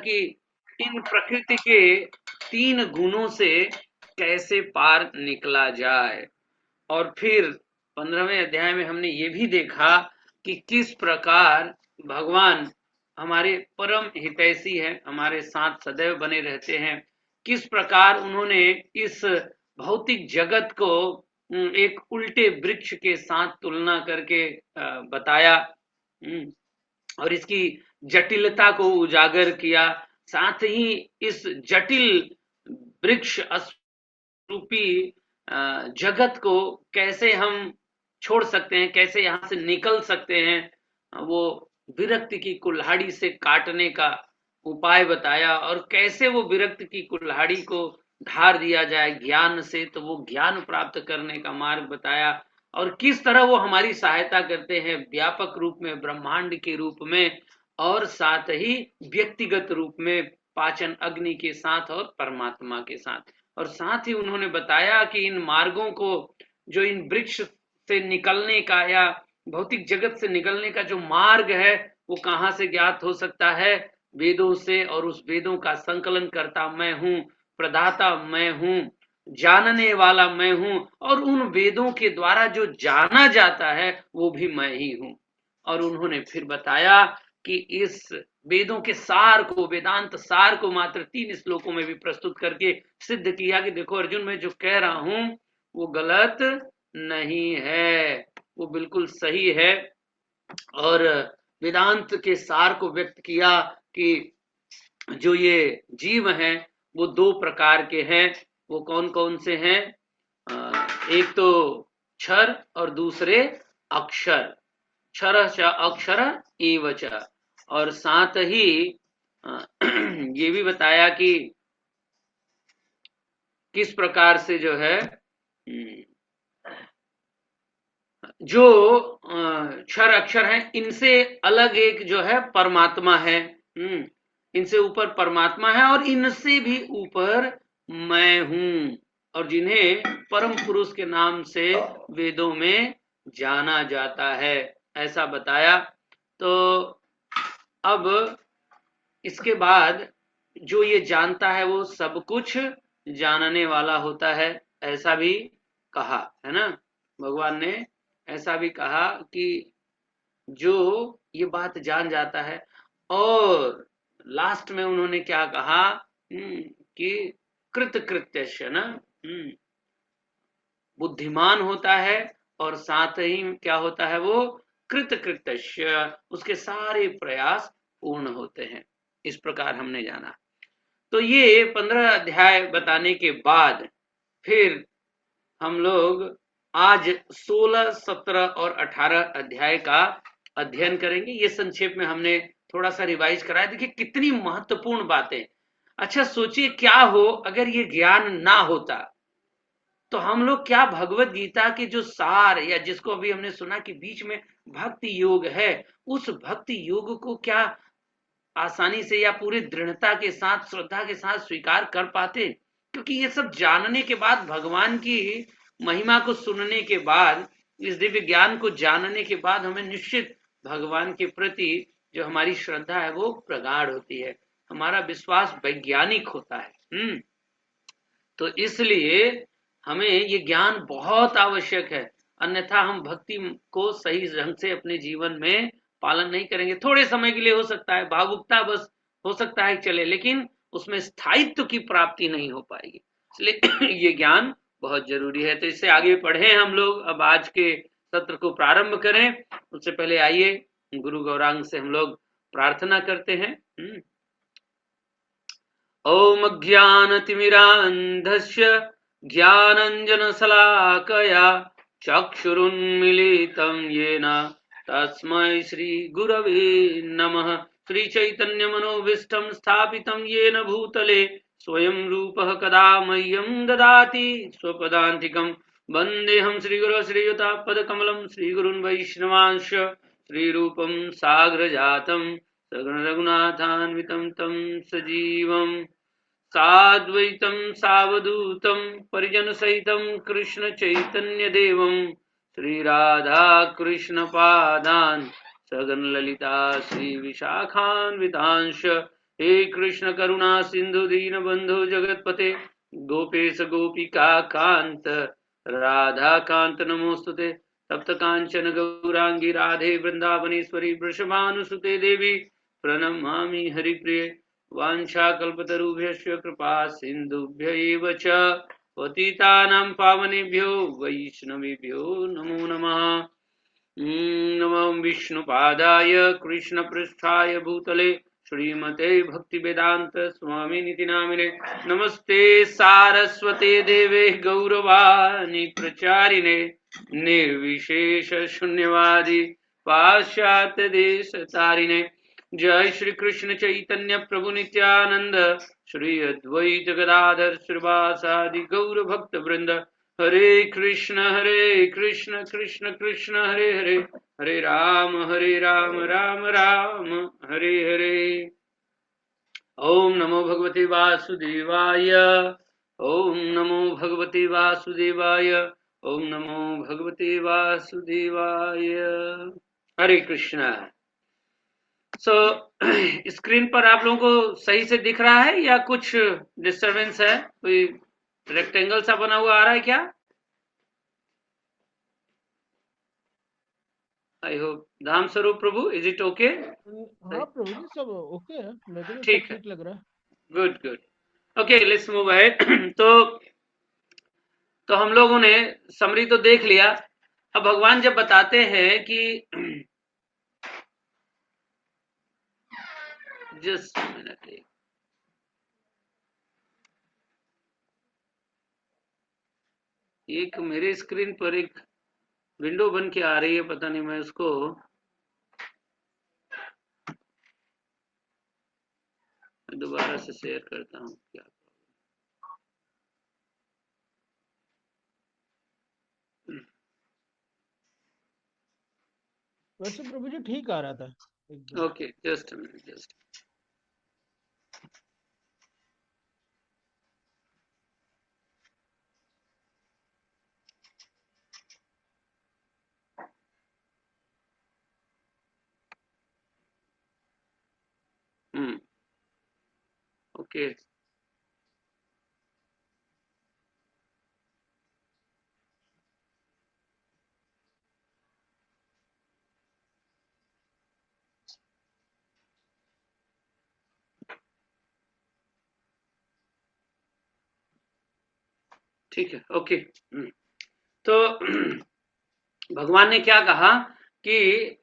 कि इन प्रकृति के 3 गुणों से कैसे पार निकला जाए। और फिर 15वें अध्याय में हमने ये भी देखा कि किस प्रकार भगवान हमारे परम हितैषी हैं, हमारे साथ सदैव बने रहते हैं। किस प्रकार उन्होंने इस भौतिक जगत को एक उल्टे वृक्ष के साथ तुलना करके बताया और इसकी जटिलता को उजागर किया। साथ ही इस जटिल वृक्ष रूपी जगत को कैसे हम छोड़ सकते हैं, कैसे यहाँ से निकल सकते हैं, वो विरक्ति की कुल्हाड़ी से काटने का उपाय बताया। और कैसे वो विरक्ति की कुल्हाड़ी को धार दिया जाए ज्ञान से, तो वो ज्ञान प्राप्त करने का मार्ग बताया। और किस तरह वो हमारी सहायता करते हैं व्यापक रूप में, ब्रह्मांड के रूप में, और साथ ही व्यक्तिगत रूप में पाचन अग्नि के साथ और परमात्मा के साथ। और साथ ही उन्होंने बताया कि इन मार्गों को, जो इन वृक्ष से निकलने का या भौतिक जगत से निकलने का जो मार्ग है, वो कहाँ से ज्ञात हो सकता है? वेदों से। और उस वेदों का संकलन करता मैं हूँ, प्रदाता मैं हूँ, जानने वाला मैं हूँ, और उन वेदों के द्वारा जो जाना जाता है वो भी मैं ही हूँ। और उन्होंने फिर बताया कि इस वेदों के सार को, वेदांत सार को मात्र 3 श्लोकों में भी प्रस्तुत करके सिद्ध किया कि देखो अर्जुन, मैं जो कह रहा हूं वो गलत नहीं है, वो बिल्कुल सही है। और वेदांत के सार को व्यक्त किया कि जो ये जीव हैं वो 2 प्रकार के हैं। वो कौन कौन से हैं? एक तो क्षर और दूसरे अक्षर। क्षर च अक्षर एव च। और साथ ही ये भी बताया कि किस प्रकार से जो है जो क्षर अक्षर है, इनसे अलग एक जो है परमात्मा है। इनसे ऊपर परमात्मा है और इनसे भी ऊपर मैं हूं, और जिन्हें परम पुरुष के नाम से वेदों में जाना जाता है, ऐसा बताया। तो अब इसके बाद जो ये जानता है वो सब कुछ जानने वाला होता है, ऐसा भी कहा है ना। भगवान ने ऐसा भी कहा कि जो ये बात जान जाता है। और लास्ट में उन्होंने क्या कहा कि कृत कृत्यस्य ना, बुद्धिमान होता है, और साथ ही क्या होता है? वो कृत कृत्यस्य, उसके सारे प्रयास पूर्ण होते हैं। इस प्रकार हमने जाना। तो ये 15 अध्याय बताने के बाद फिर हम लोग आज 16, 17 और 18 अध्याय का अध्ययन करेंगे। ये संक्षेप में हमने थोड़ा सा रिवाइज कराया। देखिए कितनी महत्वपूर्ण बातें। अच्छा सोचिए क्या हो अगर ये ज्ञान ना होता, तो हम लोग क्या भगवत गीता के जो सार, या जिसको अभी हमने सुना कि बीच में भक्ति योग है, उस भक्ति योग को क्या आसानी से या पूरी दृढ़ता के साथ, श्रद्धा के साथ स्वीकार कर पाते? क्योंकि ये सब जानने के बाद, भगवान की महिमा को सुनने के बाद, इस दिव्य ज्ञान को जानने के बाद हमें निश्चित भगवान के प्रति जो हमारी श्रद्धा है वो प्रगाढ़ होती है, हमारा विश्वास वैज्ञानिक होता है। तो इसलिए हमें ये ज्ञान बहुत आवश्यक है, अन्यथा हम भक्ति को सही ढंग से अपने जीवन में पालन नहीं करेंगे। थोड़े समय के लिए हो सकता है, भावुकता बस हो सकता है चले, लेकिन उसमें स्थायित्व की प्राप्ति नहीं हो पाएगी। इसलिए ये ज्ञान बहुत जरूरी है। तो इससे आगे बढ़े हम लोग, अब आज के सत्र को प्रारंभ करें। उससे पहले आइए गुरु गौरांग से हम लोग प्रार्थना करते हैं। ओम ज्ञानतिमिरान्धस्य ज्ञानाञ्जनशलाकया चक्षुरुन्मीलितं येन तस्मै श्रीगुरवे नमः। श्रीचैतन्यमनोभीष्टं स्थापितं येन भूतले स्वयं रूपः कदा मह्यं ददाति स्वपदान्तिकं। वन्देऽहं श्रीगुरो श्रीयुतापदकमलं श्रीगुरुन् वैष्णवांश्च श्रीरूपं साग्रजातं सगुण रघुनाथान्वितं तं सजीवम् साद्वैतं सावधूतं परिजनसहितं कृष्ण चैतन्य देवं श्रीराधा कृष्ण पादान् सगन ललिता श्री विशाखान्वितांश हे कृष्ण करुणा सिंधु दीन बंधु जगतपते गोपेश गोपिका कांत राधा कांत नमोस्तुते तप्त कांचन गौरांगी राधे वृंदावनेश्वरी वृषभानुसुते देवी प्रणमामि हरिप्रिये वाञ्छाकल्पतरुभ्यश्च कृपा सिन्धुभ्य एव च पतितानां पावनेभ्यो वैष्णवेभ्यो नमो नमः। नमो विष्णुपादाय कृष्णपृष्ठाय भूतले श्रीमते भक्तिवेदांत स्वामिनिति नामिने नमस्ते सारस्वते देवे गौरवाणी प्रचारिणे निर्विशेष शून्यवादी पाश्चात्य देश तारिणे जय श्री कृष्ण चैतन्य प्रभु नित्यानंद श्री अद्वैत गदाधर श्रीवासादि गौर भक्त वृंद हरे कृष्ण कृष्ण कृष्ण हरे हरे हरे राम राम राम हरे हरे। ओम नमो भगवते वासुदेवाय ओम नमो भगवते वासुदेवाय ओम नमो भगवते वासुदेवाय। हरे कृष्णा। सो स्क्रीन पर आप लोगों को सही से दिख रहा है या कुछ डिस्टरबेंस है? कोई रेक्टेंगल सा बना हुआ आ रहा है क्या? I hope. धाम स्वरूप प्रभु, इज इट ओके? हाँ प्रभु जी सब ओके है, मेरे को भी सब ठीक है, ठीक लग रहा है। Good good. Okay, let's move ahead. तो हम लोगों ने समरी तो देख लिया। अब भगवान जब बताते हैं कि जस्ट मिनट, एक मेरे स्क्रीन पर एक विंडो बन के आ रही है, पता नहीं, मैं उसको दोबारा से शेयर करता हूँ। क्या वैसे प्रभु जी ठीक आ रहा था एकदम। Okay, just minute, just. Okay, ठीक है, ओके। तो भगवान ने क्या कहा कि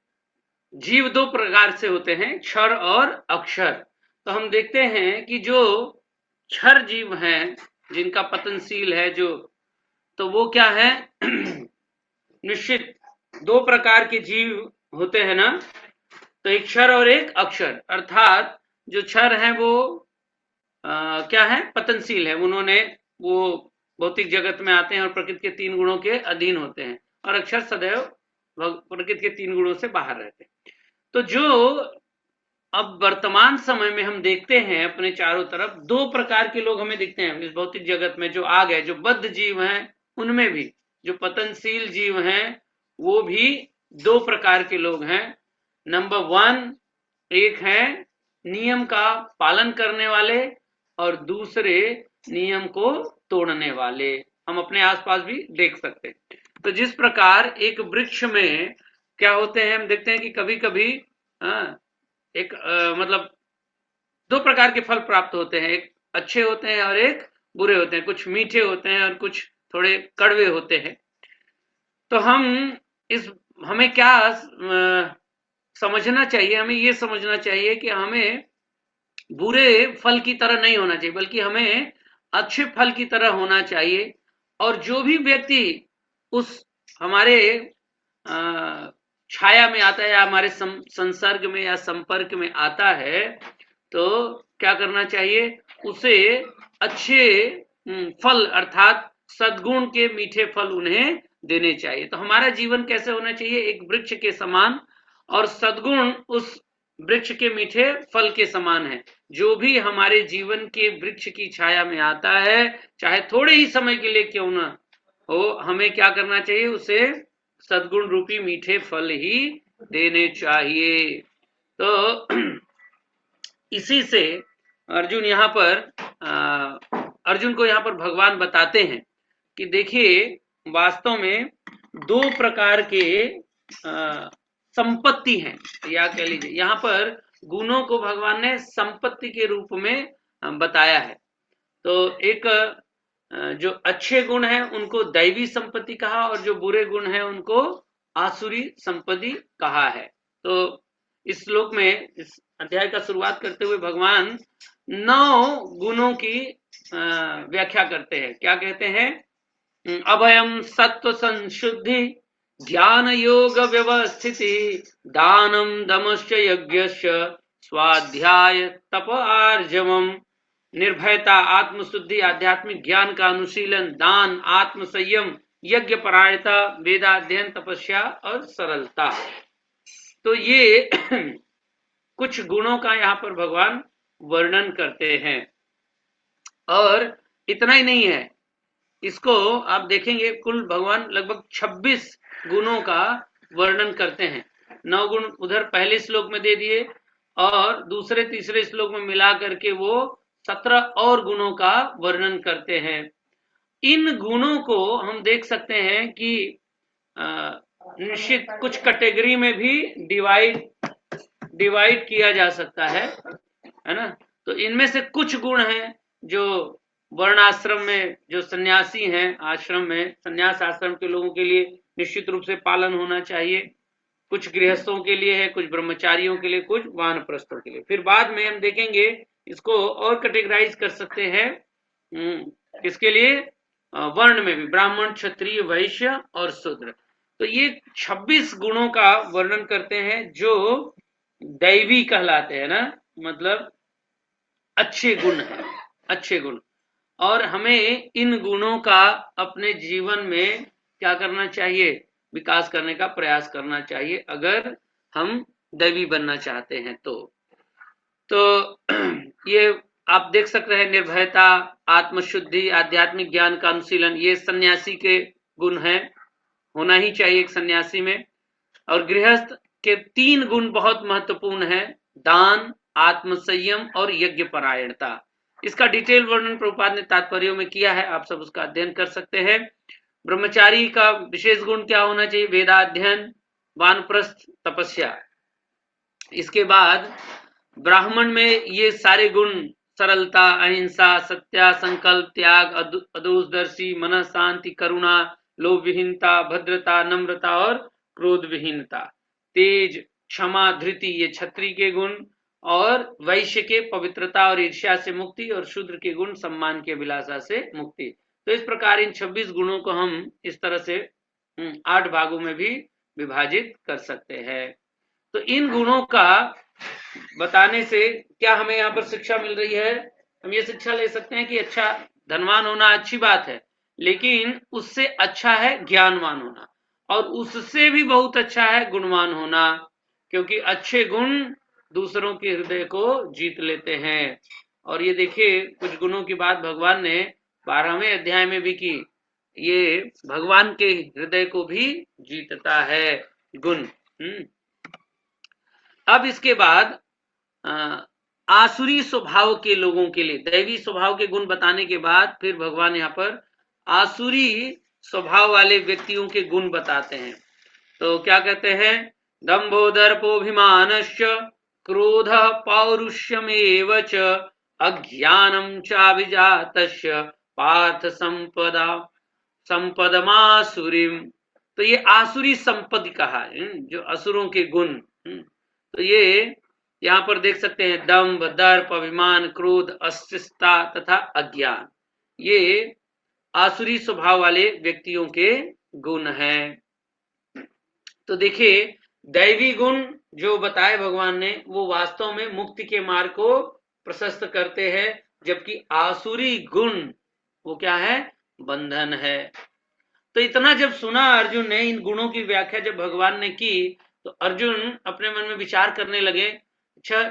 जीव दो प्रकार से होते हैं, क्षर और अक्षर। तो हम देखते हैं कि जो क्षर जीव हैं, जिनका पतनशील है जो, तो वो क्या है निश्चित दो प्रकार के जीव होते हैं ना। तो एक क्षर और एक अक्षर, अर्थात जो क्षर हैं वो क्या है, पतनशील है, उन्होंने वो भौतिक जगत में आते हैं और प्रकृति के तीन गुणों के अधीन होते हैं, और अक्षर सदैव प्रकृति के तीन गुणों से बाहर रहते हैं। तो जो अब वर्तमान समय में हम देखते हैं अपने चारों तरफ, दो प्रकार के लोग हमें दिखते हैं इस भौतिक जगत में। जो आ गए, जो बद्ध जीव हैं, उनमें भी जो पतनशील जीव हैं वो भी दो प्रकार के लोग हैं। नंबर वन, एक है नियम का पालन करने वाले और दूसरे नियम को तोड़ने वाले। हम अपने आसपास भी देख सकते हैं। तो जिस प्रकार एक वृक्ष में क्या होते हैं, हम देखते हैं कि कभी कभी एक मतलब दो प्रकार के फल प्राप्त होते हैं, एक अच्छे होते हैं और एक बुरे होते हैं, कुछ मीठे होते हैं और कुछ थोड़े कड़वे होते हैं। तो हमें क्या समझना चाहिए, हमें ये समझना चाहिए कि हमें बुरे फल की तरह नहीं होना चाहिए, बल्कि हमें अच्छे फल की तरह होना चाहिए। और जो भी व्यक्ति उस हमारे छाया में आता है या हमारे संसर्ग में या संपर्क में आता है, तो क्या करना चाहिए, उसे अच्छे फल अर्थात सद्गुण के मीठे फल उन्हें देने चाहिए। तो हमारा जीवन कैसे होना चाहिए, एक वृक्ष के समान, और सद्गुण उस वृक्ष के मीठे फल के समान है। जो भी हमारे जीवन के वृक्ष की छाया में आता है, चाहे थोड़े ही समय के लिए क्यों ना हो, हमें क्या करना चाहिए, उसे सद्गुण रूपी मीठे फल ही देने चाहिए। तो इसी से अर्जुन यहाँ पर अर्जुन को यहाँ पर भगवान बताते हैं कि देखिए वास्तव में दो प्रकार के संपत्ति हैं, या कह लीजिए यहाँ पर गुणों को भगवान ने संपत्ति के रूप में बताया है। तो एक जो अच्छे गुण हैं उनको दैवी संपत्ति कहा और जो बुरे गुण हैं उनको आसुरी संपत्ति कहा है। तो इस श्लोक में, इस अध्याय का शुरुआत करते हुए भगवान 9 गुणों की व्याख्या करते हैं। क्या कहते हैं? अभयम सत्व संशुद्धि, ज्ञान योग व्यवस्थिति, दानम दमश्च यज्ञश्च, स्वाध्याय तप आर्जवम, निर्भयता, आत्मशुद्धि, आध्यात्मिक ज्ञान का अनुशीलन, दान, आत्म संयम, यज्ञ परायणता, वेदाध्ययन, तपस्या और सरलता। तो ये कुछ गुणों का यहाँ पर भगवान वर्णन करते हैं। और इतना ही नहीं है, इसको आप देखेंगे कुल भगवान लगभग 26 गुणों का वर्णन करते हैं। 9 गुण उधर पहले श्लोक में दे दिए और दूसरे तीसरे श्लोक में मिला करके वो 17 और गुणों का वर्णन करते हैं। इन गुणों को हम देख सकते हैं कि निश्चित कुछ कैटेगरी में भी डिवाइड किया जा सकता है ना। तो इनमें से कुछ गुण हैं जो वर्ण आश्रम में जो सन्यासी हैं, आश्रम में सन्यास आश्रम के लोगों के लिए निश्चित रूप से पालन होना चाहिए, कुछ गृहस्थों के लिए है, कुछ ब्रह्मचारियों के लिए, कुछ वानप्रस्थों के लिए। फिर बाद में हम देखेंगे इसको और कैटेगराइज कर सकते हैं इसके लिए वर्ण में भी, ब्राह्मण, क्षत्रिय, वैश्य और शूद्र। तो ये 26 गुणों का वर्णन करते हैं जो दैवी कहलाते हैं ना, मतलब अच्छे गुण है, अच्छे गुण। और हमें इन गुणों का अपने जीवन में क्या करना चाहिए? विकास करने का प्रयास करना चाहिए, अगर हम दैवी बनना चाहते हैं तो ये आप देख सकते हैं, निर्भयता, आत्मशुद्धि, आध्यात्मिक ज्ञान का अनुशीलन, ये सन्यासी के गुण हैं, होना ही चाहिए एक सन्यासी में। और गृहस्थ के 3 गुण बहुत महत्वपूर्ण है, दान, आत्म संयम और यज्ञ परायणता। इसका डिटेल वर्णन प्रभुपाद ने तात्पर्यों में किया है, आप सब उसका अध्ययन कर सकते हैं। ब्रह्मचारी का विशेष गुण क्या होना चाहिए? वेदाध्ययन, वानप्रस्थ, तपस्या। इसके बाद ब्राह्मण में ये सारे गुण, सरलता, अहिंसा, सत्या, संकल्प, त्याग, अदूरदर्शी, मन शांति, करुणा, लोभ विहीनता, भद्रता, नम्रता और क्रोध विहीनता, तेज, क्षमा, धृति, ये क्षत्रिय के गुण। और वैश्य के पवित्रता और ईर्ष्या से मुक्ति, और शूद्र के गुण सम्मान की अभिलाषा से मुक्ति। तो इस प्रकार इन 26 गुणों को हम इस तरह से 8 भागों में भी विभाजित कर सकते हैं। तो इन गुणों का बताने से क्या हमें यहाँ पर शिक्षा मिल रही है? हम ये शिक्षा ले सकते हैं कि अच्छा, धनवान होना अच्छी बात है, लेकिन उससे अच्छा है ज्ञानवान होना, और उससे भी बहुत अच्छा है गुणवान होना, क्योंकि अच्छे गुण दूसरों के हृदय को जीत लेते हैं। और ये देखिए कुछ गुणों की बात भगवान ने 12वें अध्याय में भी की, ये भगवान के हृदय को भी जीतता है गुण। अब इसके बाद आसुरी स्वभाव के लोगों के लिए दैवी स्वभाव के गुण बताने के बाद फिर भगवान यहाँ पर आसुरी स्वभाव वाले व्यक्तियों के गुण बताते हैं। तो क्या कहते हैं? दंभो दर्पोभिमानश्च, क्रोध पौरुषमेव च, अज्ञानम चाभिजातस्य, पार्थ संपदमासुरीम। तो ये आसुरी संपत्ति कहा है, जो असुरों के गुण। तो ये यहाँ पर देख सकते हैं, दंभ, दर्प, अभिमान, क्रोध, अस्तिष्ठता तथा अज्ञान, ये आसुरी स्वभाव वाले व्यक्तियों के गुण हैं। तो देखिए दैवी गुण जो बताए भगवान ने, वो वास्तव में मुक्ति के मार्ग को प्रशस्त करते हैं, जबकि आसुरी गुण वो क्या है? बंधन है। तो इतना जब सुना अर्जुन ने, इन गुणों की व्याख्या जब भगवान ने की, तो अर्जुन अपने मन में विचार करने लगे, अच्छा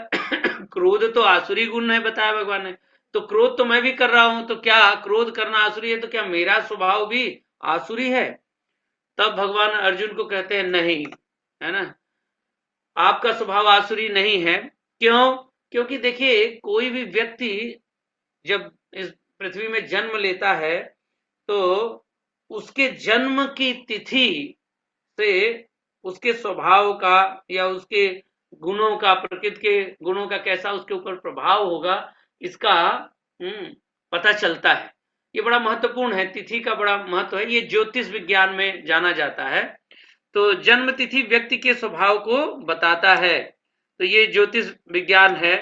क्रोध तो आसुरी गुण है बताया भगवान ने, तो क्रोध तो मैं भी कर रहा हूं, तो क्या क्रोध करना आसुरी है? तो क्या मेरा स्वभाव भी आसुरी है? तब भगवान अर्जुन को कहते हैं नहीं, है ना, आपका स्वभाव आसुरी नहीं है। क्यों? क्योंकि देखिए कोई भी व्यक्ति जब इस पृथ्वी में जन्म लेता है तो उसके जन्म की तिथि से उसके स्वभाव का या उसके गुणों का, प्रकृति के गुणों का कैसा उसके ऊपर प्रभाव होगा, इसका पता चलता है। ये बड़ा महत्वपूर्ण है, तिथि का बड़ा महत्व है, ये ज्योतिष विज्ञान में जाना जाता है। तो जन्म तिथि व्यक्ति के स्वभाव को बताता है, तो ये ज्योतिष विज्ञान है।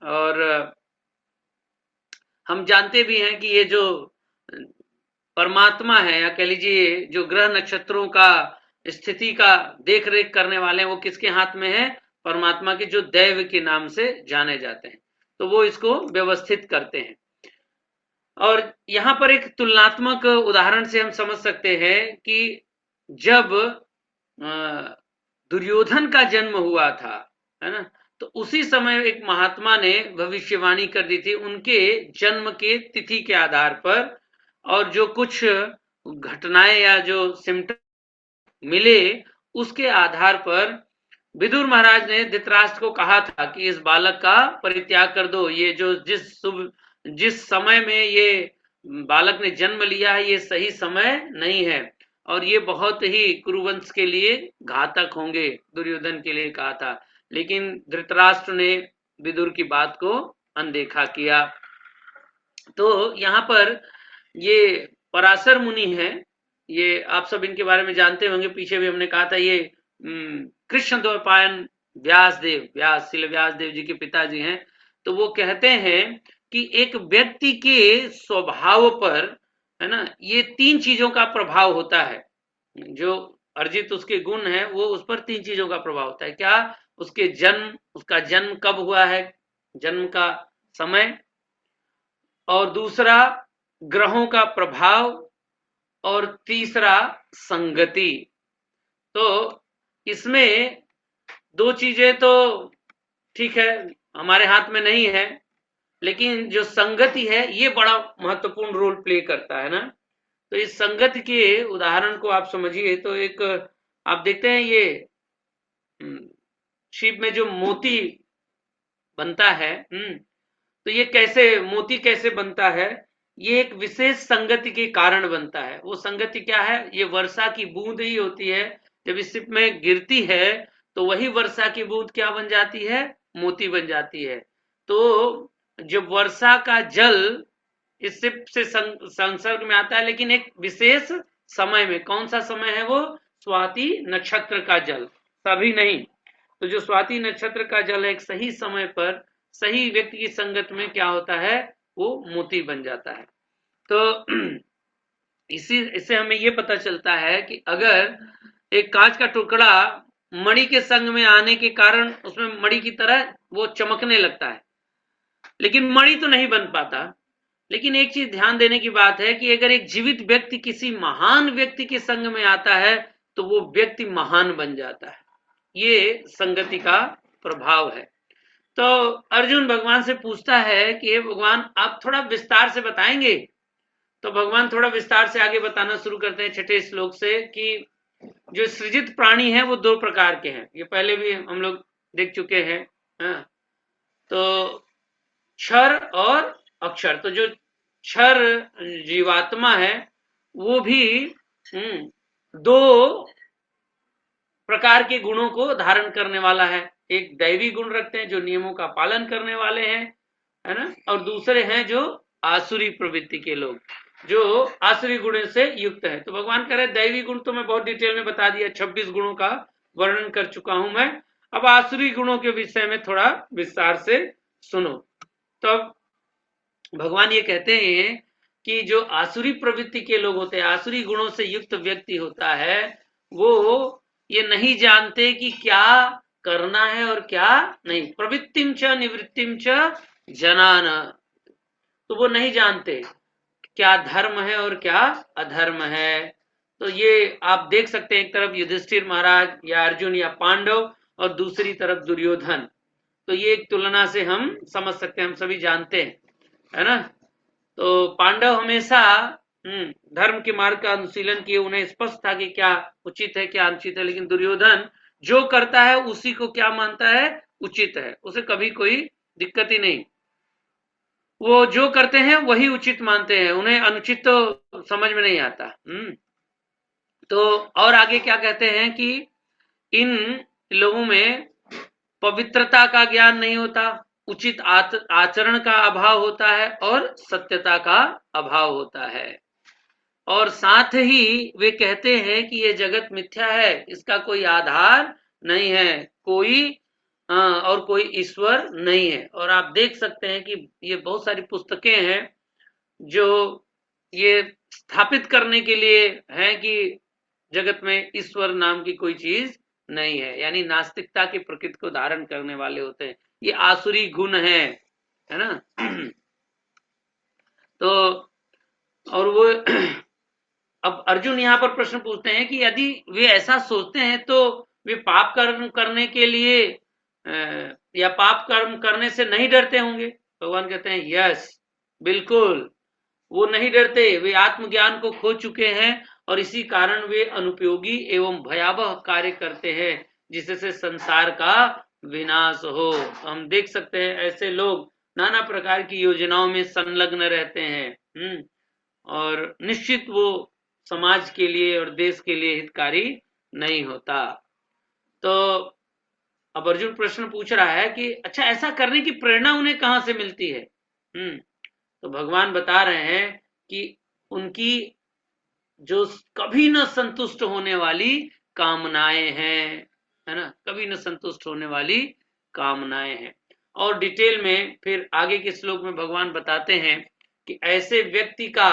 और हम जानते भी हैं कि ये जो परमात्मा है, या कह लीजिए जो ग्रह नक्षत्रों का स्थिति का देख रेख करने वाले हैं, वो किसके हाथ में है? परमात्मा के, जो दैव के नाम से जाने जाते हैं। तो वो इसको व्यवस्थित करते हैं। और यहाँ पर एक तुलनात्मक उदाहरण से हम समझ सकते हैं कि जब दुर्योधन का जन्म हुआ था, है ना, तो उसी समय एक महात्मा ने भविष्यवाणी कर दी थी उनके जन्म के तिथि के आधार पर, और जो कुछ घटनाएं या जो सिम्टम मिले उसके आधार पर विदुर महाराज ने धृतराष्ट्र को कहा था कि इस बालक का परित्याग कर दो, ये जो जिस समय में ये बालक ने जन्म लिया है ये सही समय नहीं है, और ये बहुत ही कुरुवंश के लिए घातक होंगे, दुर्योधन के लिए कहा था। लेकिन धृतराष्ट्र ने विदुर की बात को अनदेखा किया। तो यहाँ पर ये पराशर मुनि है, ये आप सब इनके बारे में जानते होंगे, पीछे भी हमने कहा था, ये कृष्ण द्वैपायन व्यास श्रील व्यास देव जी के पिताजी हैं। तो वो कहते हैं कि एक व्यक्ति के स्वभाव पर, है ना, ये 3 चीजों का प्रभाव होता है। जो अर्जित उसके गुण है वो उस पर 3 चीजों का प्रभाव होता है। क्या? उसके जन्म, उसका जन्म कब हुआ है, जन्म का समय, और दूसरा ग्रहों का प्रभाव, और तीसरा संगति। तो इसमें 2 चीजें तो ठीक है हमारे हाथ में नहीं है, लेकिन जो संगति है ये बड़ा महत्वपूर्ण रोल प्ले करता है ना। तो इस संगति के उदाहरण को आप समझिए। तो एक आप देखते हैं ये शिप में जो मोती बनता है, तो ये कैसे मोती कैसे बनता है? ये एक विशेष संगति के कारण बनता है। वो संगति क्या है? ये वर्षा की बूंद ही होती है। जब इस शिप में गिरती है तो वही वर्षा की बूंद क्या बन जाती है? मोती बन जाती है। तो जब वर्षा का जल इस शिप से संसर्ग में आता है, लेकिन एक विशेष समय में, कौन सा समय है वो? स्वाति नक्षत्र का जल, सभी नहीं। तो जो स्वाति नक्षत्र का जल है, एक सही समय पर सही व्यक्ति की संगत में क्या होता है? वो मोती बन जाता है। तो इससे हमें ये पता चलता है कि अगर एक कांच का टुकड़ा मणि के संग में आने के कारण उसमें मणि की तरह वो चमकने लगता है, लेकिन मणि तो नहीं बन पाता। लेकिन एक चीज ध्यान देने की बात है कि अगर एक जीवित व्यक्ति किसी महान व्यक्ति के संग में आता है तो वो व्यक्ति महान बन जाता है। ये संगति का प्रभाव है। तो अर्जुन भगवान से पूछता है कि हे भगवान, आप थोड़ा विस्तार से बताएंगे। तो भगवान थोड़ा विस्तार से आगे बताना शुरू करते हैं 6ठे श्लोक से कि जो सृजित प्राणी है वो 2 प्रकार के हैं। ये पहले भी हम लोग देख चुके हैं। तो क्षर और अक्षर। तो जो क्षर जीवात्मा है वो भी 2 प्रकार के गुणों को धारण करने वाला है। एक दैवी गुण रखते हैं जो नियमों का पालन करने वाले हैं, है ना, और दूसरे हैं जो आसुरी प्रवृत्ति के लोग, जो आसुरी गुणों से युक्त है। तो भगवान कह रहे दैवी गुण तो मैं बहुत डिटेल में बता दिया, 26 गुणों का वर्णन कर चुका हूं मैं। अब आसुरी गुणों के विषय में थोड़ा विस्तार से सुनो। तो भगवान ये कहते हैं कि जो आसुरी प्रवृत्ति के लोग होते हैं, आसुरी गुणों से युक्त व्यक्ति होता है, वो ये नहीं जानते कि क्या करना है और क्या नहीं। प्रवृत्तिम च निवृत्तिम च जनान। तो वो नहीं जानते क्या धर्म है और क्या अधर्म है। तो ये आप देख सकते हैं, एक तरफ युधिष्ठिर महाराज या अर्जुन या पांडव और दूसरी तरफ दुर्योधन। तो ये एक तुलना से हम समझ सकते हैं, हम सभी जानते हैं, है ना। तो पांडव हमेशा धर्म के मार्ग का अनुशीलन किए, उन्हें स्पष्ट था कि क्या उचित है क्या अनुचित है। लेकिन दुर्योधन जो करता है उसी को क्या मानता है? उचित है, उसे कभी कोई दिक्कत ही नहीं। वो जो करते हैं वही उचित मानते हैं, उन्हें अनुचित तो समझ में नहीं आता। तो और आगे क्या कहते हैं कि इन लोगों में पवित्रता का ज्ञान नहीं होता, उचित आचरण का अभाव होता है और सत्यता का अभाव होता है। और साथ ही वे कहते हैं कि ये जगत मिथ्या है, इसका कोई आधार नहीं है, कोई और कोई ईश्वर नहीं है। और आप देख सकते हैं कि ये बहुत सारी पुस्तकें हैं जो ये स्थापित करने के लिए हैं कि जगत में ईश्वर नाम की कोई चीज नहीं है, यानी नास्तिकता की प्रकृति को धारण करने वाले होते हैं। ये आसुरी गुण है ना। तो और वो अब अर्जुन यहाँ पर प्रश्न पूछते हैं कि यदि वे ऐसा सोचते हैं तो वे पाप कर्म करने के लिए या पाप कर्म करने से नहीं डरते होंगे। भगवान कहते हैं यस, बिल्कुल वो नहीं डरते, वे आत्मज्ञान को खो चुके हैं और इसी कारण वे अनुपयोगी एवं भयावह कार्य करते हैं जिससे संसार का विनाश हो। हम देख सकते हैं ऐसे लोग नाना प्रकार की योजनाओं में संलग्न रहते हैं और निश्चित वो समाज के लिए और देश के लिए हितकारी नहीं होता। तो अब अर्जुन प्रश्न पूछ रहा है कि अच्छा ऐसा करने की प्रेरणा उन्हें कहां से मिलती है। तो भगवान बता रहे हैं कि उनकी जो कभी न संतुष्ट होने वाली कामनाएं हैं, है ना, कभी न संतुष्ट होने वाली कामनाएं हैं। और डिटेल में फिर आगे के श्लोक में भगवान बताते हैं कि ऐसे व्यक्ति का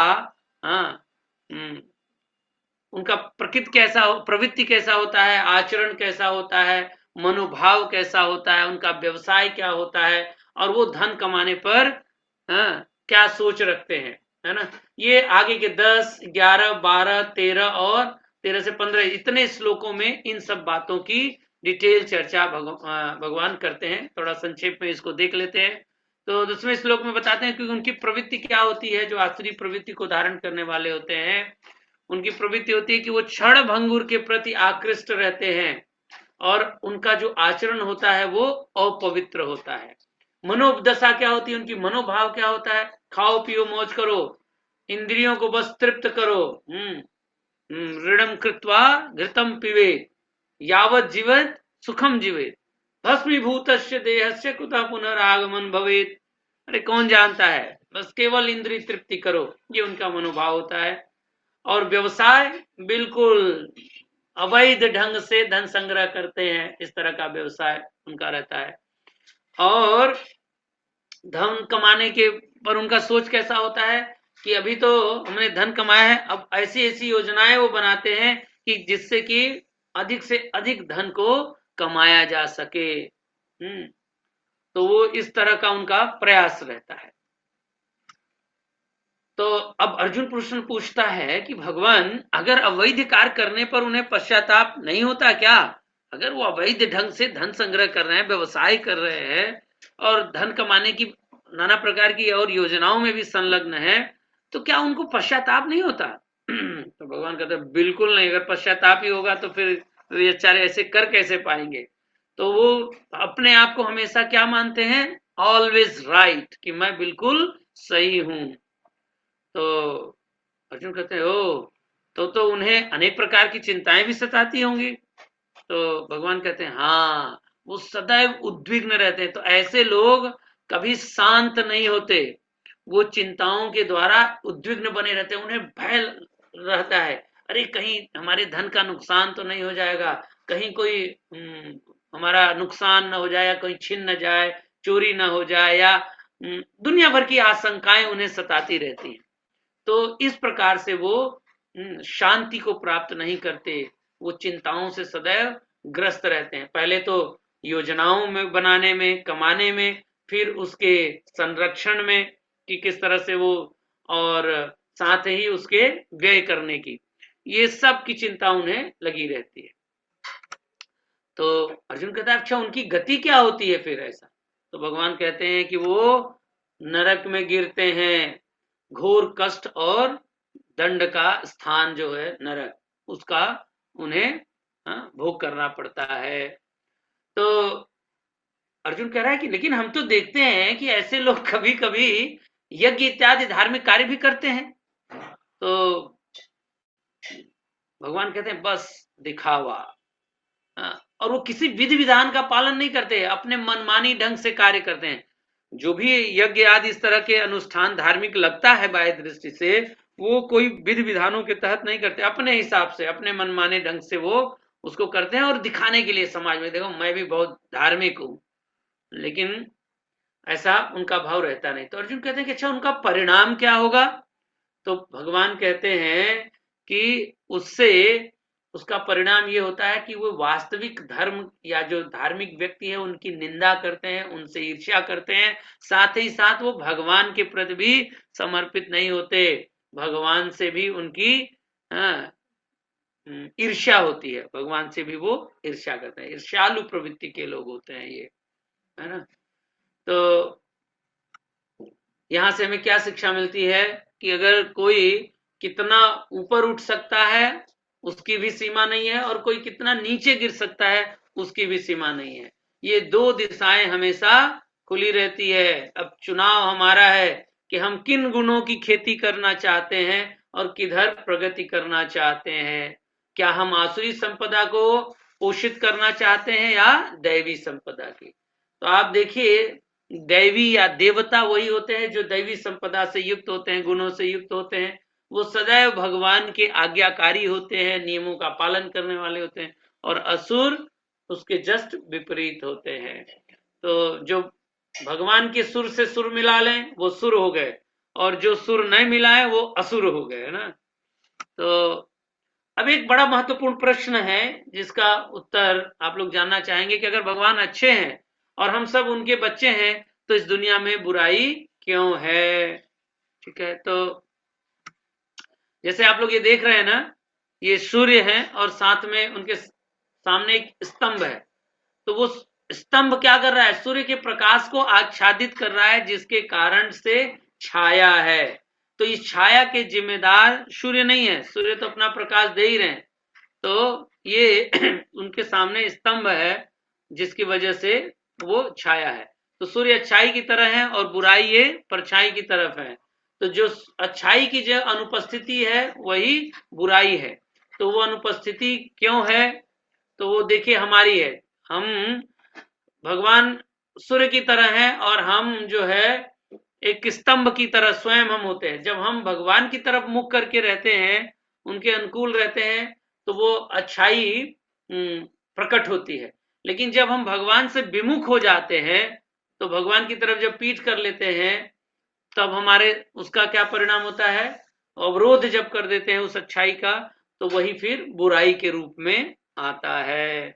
उनका प्रकृति कैसा प्रवृत्ति कैसा होता है, आचरण कैसा होता है, मनोभाव कैसा होता है, उनका व्यवसाय क्या होता है और वो धन कमाने पर क्या सोच रखते हैं, है ना। ये आगे के 10, 11, 12, 13 और 13 से 15 इतने श्लोकों में इन सब बातों की डिटेल चर्चा भगवान करते हैं। थोड़ा संक्षेप में इसको देख लेते हैं। तो 10वें श्लोक में बताते हैं कि उनकी प्रवृत्ति क्या होती है। जो आसुरी प्रवृत्ति को धारण करने वाले होते हैं उनकी प्रवृत्ति होती है कि वो क्षण भंगुर के प्रति आकृष्ट रहते हैं और उनका जो आचरण होता है वो अपवित्र होता है। मनोदशा क्या होती है उनकी, मनोभाव क्या होता है, खाओ पियो मौज करो, इंद्रियों को बस तृप्त करो, ऋणम कृत्वा घृतम पिबे यावत जीवत सुखम जीवेत भस्मीभूतस्य देहस्य कुतः पुनरागमन भवेत। अरे कौन जानता है, बस केवल इंद्रिय तृप्ति करो, ये उनका मनोभाव होता है। और व्यवसाय बिल्कुल अवैध ढंग से धन संग्रह करते हैं, इस तरह का व्यवसाय उनका रहता है। और धन कमाने के पर उनका सोच कैसा होता है कि अभी तो हमने धन कमाया है, अब ऐसी ऐसी योजनाएं वो बनाते हैं कि जिससे कि अधिक से अधिक धन को कमाया जा सके। तो वो इस तरह का उनका प्रयास रहता है। तो अब अर्जुन प्रश्न पूछता है कि भगवान अगर अवैध कार्य करने पर उन्हें पश्चाताप नहीं होता क्या? अगर वो अवैध ढंग से धन संग्रह कर रहे हैं, व्यवसाय कर रहे हैं और धन कमाने की नाना प्रकार की और योजनाओं में भी संलग्न है, तो क्या उनको पश्चाताप नहीं होता? तो भगवान कहते हैं बिल्कुल नहीं। अगर पश्चाताप ही होगा तो फिर ये बेचारे ऐसे कर कैसे पाएंगे। तो वो अपने आप को हमेशा क्या मानते हैं, ऑलवेज राइट, कि मैं बिल्कुल सही हूं। तो अर्जुन कहते हैं ओ तो उन्हें अनेक प्रकार की चिंताएं भी सताती होंगी। तो भगवान कहते हैं हाँ, वो सदैव उद्विग्न रहते हैं। तो ऐसे लोग कभी शांत नहीं होते, वो चिंताओं के द्वारा उद्विग्न बने रहते हैं। उन्हें भय रहता है, अरे कहीं हमारे धन का नुकसान तो नहीं हो जाएगा, कहीं कोई हमारा नुकसान न हो जाए, या कोई छीन न जाए, चोरी न हो जाए, या दुनिया भर की आशंकाएं उन्हें सताती रहती हैं। तो इस प्रकार से वो शांति को प्राप्त नहीं करते, वो चिंताओं से सदैव ग्रस्त रहते हैं। पहले तो योजनाओं में बनाने में, कमाने में, फिर उसके संरक्षण में कि किस तरह से वो, और साथ ही उसके व्यय करने की, ये सब की चिंता उन्हें लगी रहती है। तो अर्जुन कहता है अच्छा उनकी गति क्या होती है फिर ऐसा? तो भगवान कहते हैं कि वो नरक में गिरते हैं, घोर कष्ट और दंड का स्थान जो है नरक, उसका उन्हें भोग करना पड़ता है। तो अर्जुन कह रहा है कि लेकिन हम तो देखते हैं कि ऐसे लोग कभी कभी यज्ञ इत्यादि धार्मिक कार्य भी करते हैं। तो भगवान कहते हैं बस दिखावा। और वो किसी विधि विधान का पालन नहीं करते, अपने मनमानी ढंग से कार्य करते हैं। जो भी यज्ञ आदि इस तरह के अनुष्ठान धार्मिक लगता है बाह्य दृष्टि से, वो कोई विधि विधानों के तहत नहीं करते, अपने हिसाब से अपने मनमाने ढंग से वो उसको करते हैं और दिखाने के लिए समाज में, देखो मैं भी बहुत धार्मिक हूं। लेकिन ऐसा उनका भाव रहता नहीं। तो अर्जुन कहते हैं कि अच्छा उनका परिणाम क्या होगा? तो भगवान कहते हैं कि उससे उसका परिणाम ये होता है कि वो वास्तविक धर्म या जो धार्मिक व्यक्ति है उनकी निंदा करते हैं, उनसे ईर्ष्या करते हैं, साथ ही साथ वो भगवान के प्रति भी समर्पित नहीं होते, भगवान से भी उनकी ईर्ष्या होती है, भगवान से भी वो ईर्ष्या करते हैं। ईर्ष्यालु प्रवृत्ति के लोग होते हैं ये, है ना। तो यहां से हमें क्या शिक्षा मिलती है कि अगर कोई कितना ऊपर उठ सकता है उसकी भी सीमा नहीं है, और कोई कितना नीचे गिर सकता है उसकी भी सीमा नहीं है। ये दो दिशाएं हमेशा खुली रहती है। अब चुनाव हमारा है कि हम किन गुणों की खेती करना चाहते हैं और किधर प्रगति करना चाहते हैं। क्या हम आसुरी संपदा को पोषित करना चाहते हैं या दैवी संपदा की? तो आप देखिए, दैवी या देवता वही होते हैं जो दैवी संपदा से युक्त होते हैं, गुणों से युक्त होते हैं। वो सदैव भगवान के आज्ञाकारी होते हैं, नियमों का पालन करने वाले होते हैं। और असुर उसके जस्ट विपरीत होते हैं। तो जो भगवान के सुर से सुर मिला लें वो सुर हो गए, और जो सुर नहीं मिलाए वो असुर हो गए, है ना। तो अब एक बड़ा महत्वपूर्ण प्रश्न है जिसका उत्तर आप लोग जानना चाहेंगे कि अगर भगवान अच्छे हैं और हम सब उनके बच्चे हैं तो इस दुनिया में बुराई क्यों है? ठीक है, तो जैसे आप लोग ये देख रहे हैं ना, ये सूर्य है और साथ में उनके सामने एक स्तंभ है। तो वो स्तंभ क्या कर रहा है? सूर्य के प्रकाश को आच्छादित कर रहा है, जिसके कारण से छाया है। तो इस छाया के जिम्मेदार सूर्य नहीं है, सूर्य तो अपना प्रकाश दे ही रहे हैं। तो ये उनके सामने स्तंभ है जिसकी वजह से वो छाया है। तो सूर्य अच्छाई की तरह है और बुराई ये परछाई की तरफ है। तो जो अच्छाई की जो अनुपस्थिति है वही बुराई है। तो वो अनुपस्थिति क्यों है? तो वो देखिए हमारी है। हम भगवान सूर्य की तरह हैं और हम जो है एक स्तंभ की तरह स्वयं हम होते हैं। जब हम भगवान की तरफ मुख करके रहते हैं, उनके अनुकूल रहते हैं, तो वो अच्छाई प्रकट होती है। लेकिन जब हम भगवान से विमुख हो जाते हैं, तो भगवान की तरफ जब पीठ कर लेते हैं, तब हमारे उसका क्या परिणाम होता है? अवरोध जब कर देते हैं उस अच्छाई का, तो वही फिर बुराई के रूप में आता है।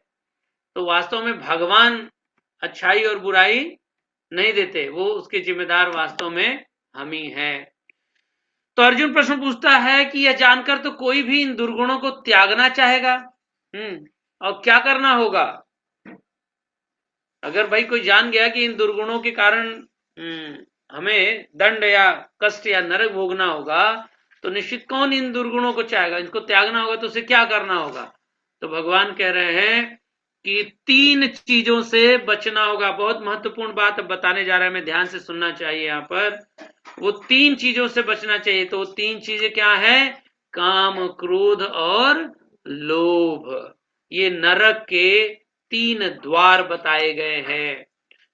तो वास्तव में भगवान अच्छाई और बुराई नहीं देते, वो उसके जिम्मेदार वास्तव में हम ही हैं। तो अर्जुन प्रश्न पूछता है कि यह जानकर तो कोई भी इन दुर्गुणों को त्यागना चाहेगा, और क्या करना होगा? अगर भाई कोई जान गया कि इन दुर्गुणों के कारण हमें दंड या कष्ट या नरक भोगना होगा, तो निश्चित कौन इन दुर्गुणों को चाहेगा? इनको त्यागना होगा तो उसे क्या करना होगा? तो भगवान कह रहे हैं कि 3 चीजों से बचना होगा। बहुत महत्वपूर्ण बात बताने जा रहा है, हमें ध्यान से सुनना चाहिए। यहाँ पर वो 3 चीजों से बचना चाहिए। तो वो 3 चीजें क्या है? काम, क्रोध और लोभ। ये नरक के 3 द्वार बताए गए हैं।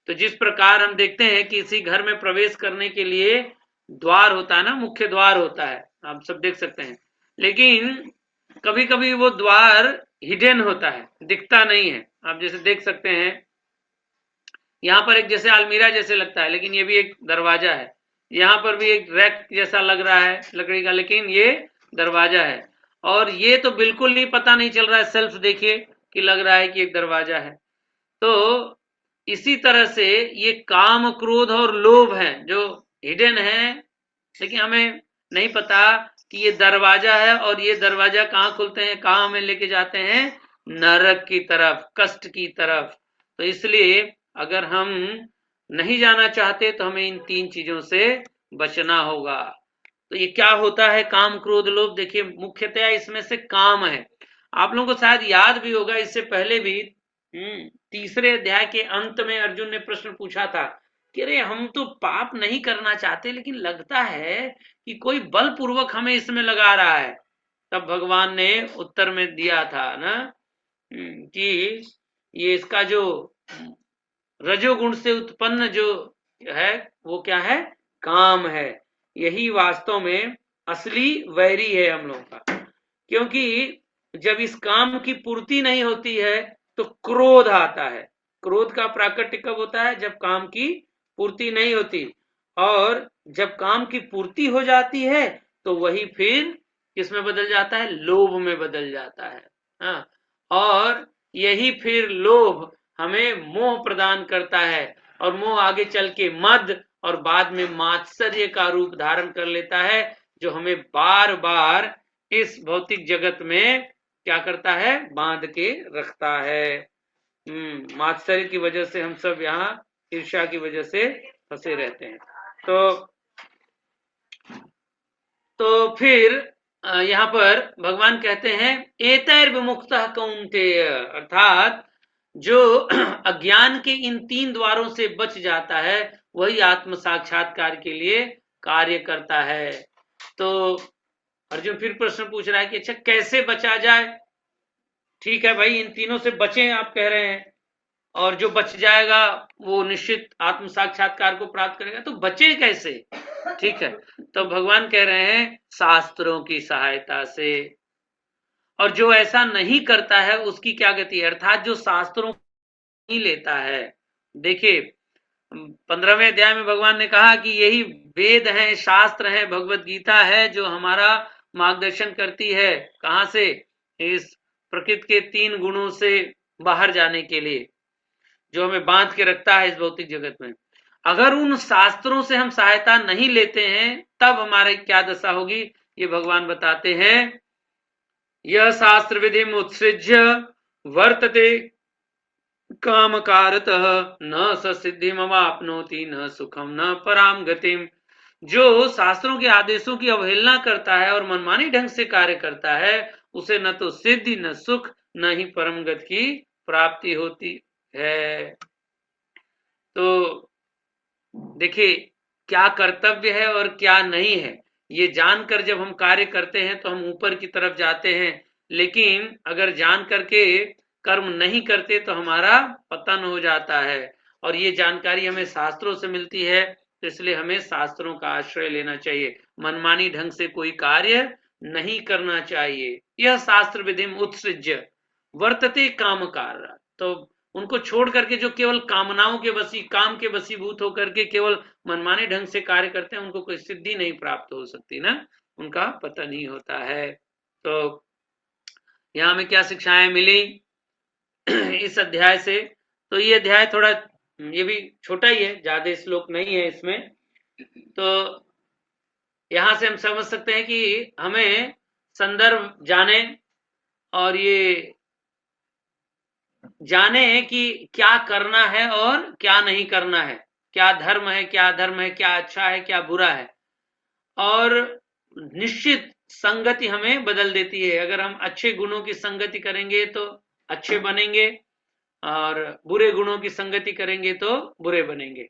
तो जिस प्रकार हम देखते हैं कि किसी घर में प्रवेश करने के लिए द्वार होता है ना, मुख्य द्वार होता है, आप सब देख सकते हैं। लेकिन कभी कभी वो द्वार हिडन होता है, दिखता नहीं है। आप जैसे देख सकते हैं यहाँ पर एक जैसे अलमीरा जैसे लगता है, लेकिन ये भी एक दरवाजा है। यहाँ पर भी एक रैक जैसा लग रहा है लकड़ी का, लेकिन ये दरवाजा है। और ये तो बिल्कुल ही पता नहीं चल रहा है, सेल्फ देखिए कि लग रहा है कि एक दरवाजा है। तो इसी तरह से ये काम, क्रोध और लोभ है जो हिडन है, लेकिन हमें नहीं पता कि ये दरवाजा है। और ये दरवाजा कहाँ खुलते हैं, कहाँ हमें लेके जाते हैं? नरक की तरफ, कष्ट की तरफ। तो इसलिए अगर हम नहीं जाना चाहते तो हमें इन 3 चीजों से बचना होगा। तो ये क्या होता है काम, क्रोध, लोभ? देखिए मुख्यतः इसमें से काम है। आप लोगों को शायद याद भी होगा, इससे पहले भी तीसरे अध्याय के अंत में अर्जुन ने प्रश्न पूछा था कि अरे हम तो पाप नहीं करना चाहते, लेकिन लगता है कि कोई बलपूर्वक हमें इसमें लगा रहा है। तब भगवान ने उत्तर में दिया था ना कि ये इसका जो रजोगुण से उत्पन्न जो है वो क्या है, काम है। यही वास्तव में असली वैरी है हम लोगों का। क्योंकि जब इस काम की पूर्ति नहीं होती है तो क्रोध आता है। क्रोध का प्राकट्य कब होता है, जब काम की पूर्ति नहीं होती। और जब काम की पूर्ति हो जाती है तो वही फिर किसमें बदल जाता है, लोभ में बदल जाता है। हाँ, और यही फिर लोभ हमें मोह प्रदान करता है, और मोह आगे चल के मद और बाद में मात्सर्य का रूप धारण कर लेता है, जो हमें बार बार इस भौतिक जगत में क्या करता है, बांध के रखता है। मात्सर्य की वजह से हम सब यहाँ ईर्ष्या की वजह से फंसे रहते हैं। तो फिर यहाँ पर भगवान कहते हैं एतैर विमुक्तः कौन्तेय, अर्थात जो अज्ञान के इन 3 द्वारों से बच जाता है वही आत्म साक्षात्कार के लिए कार्य करता है। तो अर्जुन फिर प्रश्न पूछ रहा है कि अच्छा कैसे बचा जाए। ठीक है भाई, इन तीनों से बचें आप कह रहे हैं, और जो बच जाएगा वो निश्चित आत्म साक्षात्कार को प्राप्त करेगा, तो बचे कैसे। ठीक है, तो भगवान कह रहे हैं शास्त्रों की सहायता से। और जो ऐसा नहीं करता है उसकी क्या गति है, अर्थात जो शास्त्रों नहीं लेता है। देखिए 15वें अध्याय में भगवान ने कहा कि यही वेद हैं, शास्त्र हैं, भगवत गीता है जो हमारा मार्गदर्शन करती है। कहां से, इस प्रकृति के 3 गुणों से बाहर जाने के लिए, जो हमें बांध के रखता है इस भौतिक जगत में। अगर उन शास्त्रों से हम सहायता नहीं लेते हैं तब हमारी क्या दशा होगी, ये भगवान बताते हैं। यह शास्त्र विधि उत्सृज्य वर्तते कामकारतः न स सिद्धिमवाप्नोति न सुखम न पराम गतिम। जो शास्त्रों के आदेशों की अवहेलना करता है और मनमानी ढंग से कार्य करता है उसे न तो सिद्धि न सुख न ही परम गति की प्राप्ति होती है। तो देखिए क्या कर्तव्य है और क्या नहीं है, ये जानकर जब हम कार्य करते हैं तो हम ऊपर की तरफ जाते हैं, लेकिन अगर जान करके कर्म नहीं करते तो हमारा पतन हो जाता है। और ये जानकारी हमें शास्त्रों से मिलती है, तो इसलिए हमें शास्त्रों का आश्रय लेना चाहिए। मनमानी ढंग से कोई कार्य नहीं करना चाहिए। यह शास्त्र विधि उत्सृज्य वर्तते कामकार, तो उनको छोड़ करके जो केवल कामनाओं के काम के वशीभूत होकर के केवल मनमाने ढंग से कार्य करते हैं उनको कोई सिद्धि नहीं प्राप्त हो सकती ना, उनका पतन ही होता है। तो यहाँ में क्या शिक्षाएं मिली इस अध्याय से, तो ये अध्याय थोड़ा ये भी छोटा ही है, ज्यादा श्लोक नहीं है इसमें। तो यहां से हम समझ सकते हैं कि हमें संदर्भ जाने और ये जाने कि क्या करना है और क्या नहीं करना है, क्या धर्म है क्या अधर्म है, क्या अच्छा है क्या बुरा है। और निश्चित संगति हमें बदल देती है। अगर हम अच्छे गुणों की संगति करेंगे तो अच्छे बनेंगे, और बुरे गुणों की संगति करेंगे तो बुरे बनेंगे।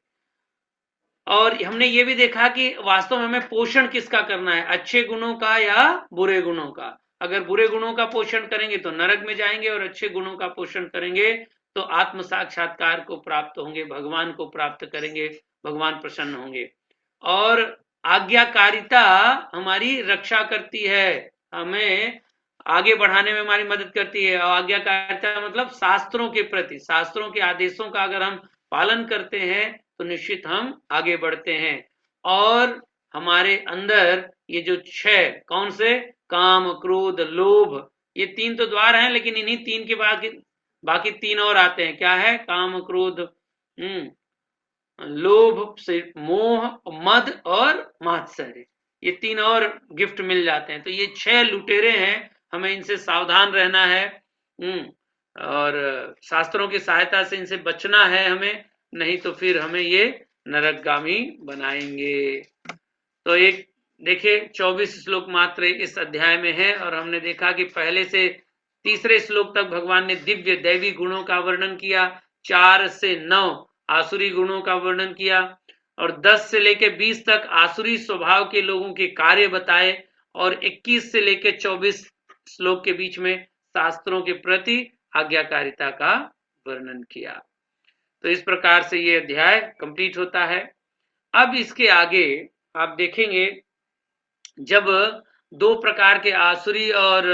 और हमने ये भी देखा कि वास्तव में हमें पोषण किसका करना है, अच्छे गुणों का या बुरे गुणों का। अगर बुरे गुणों का पोषण करेंगे तो नरक में जाएंगे, और अच्छे गुणों का पोषण करेंगे तो आत्म साक्षात्कार को प्राप्त होंगे, भगवान को प्राप्त करेंगे, भगवान प्रसन्न होंगे। और आज्ञाकारिता हमारी रक्षा करती है, हमें आगे बढ़ाने में हमारी मदद करती है। और आज्ञाकारिता मतलब शास्त्रों के प्रति, शास्त्रों के आदेशों का अगर हम पालन करते हैं तो निश्चित हम आगे बढ़ते हैं। और हमारे अंदर ये जो 6 कौन से, काम क्रोध लोभ, ये 3 तो द्वार हैं, लेकिन इन्हीं 3 के बाकी 3 और आते हैं। क्या है, काम क्रोध लोभ से मोह मद और मात्सर्य, ये 3 और गिफ्ट मिल जाते हैं। तो ये 6 लुटेरे हैं, हमें इनसे सावधान रहना है। और शास्त्रों की सहायता से इनसे बचना है हमें, नहीं तो फिर हमें ये नरकगामी बनाएंगे। तो एक देखिए 24 श्लोक मात्र इस अध्याय में है, और हमने देखा कि पहले से तीसरे श्लोक तक भगवान ने दिव्य दैवी गुणों का वर्णन किया, 4 से 9 आसुरी गुणों का वर्णन किया, और 10 से लेकर 20 तक आसुरी स्वभाव के लोगों के कार्य बताए, और 21 से लेकर 24 श्लोक के बीच में शास्त्रों के प्रति आज्ञाकारिता का वर्णन किया। तो इस प्रकार से ये अध्याय कंप्लीट होता है। अब इसके आगे आप देखेंगे, जब दो प्रकार के आसुरी और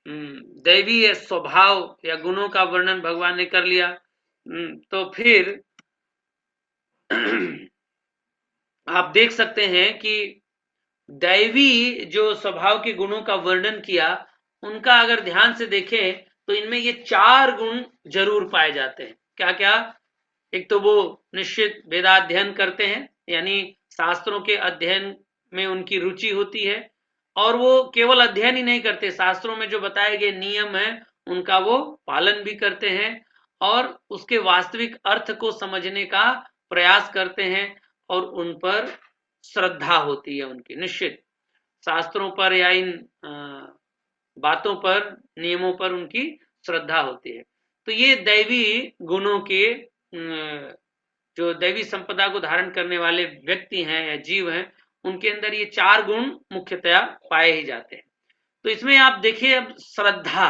दैवीय स्वभाव या गुणों का वर्णन भगवान ने कर लिया, तो फिर आप देख सकते हैं कि दैवी जो स्वभाव के गुणों का वर्णन किया, उनका अगर ध्यान से देखें तो इनमें ये 4 गुण जरूर पाए जाते हैं। क्या क्या? एक तो वो निश्चित वेदाध्ययन करते हैं, यानी शास्त्रों के अध्ययन में उनकी रुचि होती है, और वो केवल अध्ययन ही नहीं करते, शास्त्रों में जो बताए गए नियम है उनका वो पालन भी करते हैं, और उसके वास्तविक अर्थ को समझने का प्रयास करते हैं, और उन पर श्रद्धा होती है उनकी, निश्चित शास्त्रों पर या इन बातों पर, नियमों पर उनकी श्रद्धा होती है। तो ये दैवी गुणों के जो दैवी संपदा को धारण करने वाले व्यक्ति हैं या जीव हैं, उनके अंदर ये 4 गुण मुख्यतया पाए ही जाते हैं। तो इसमें आप देखिए अब श्रद्धा,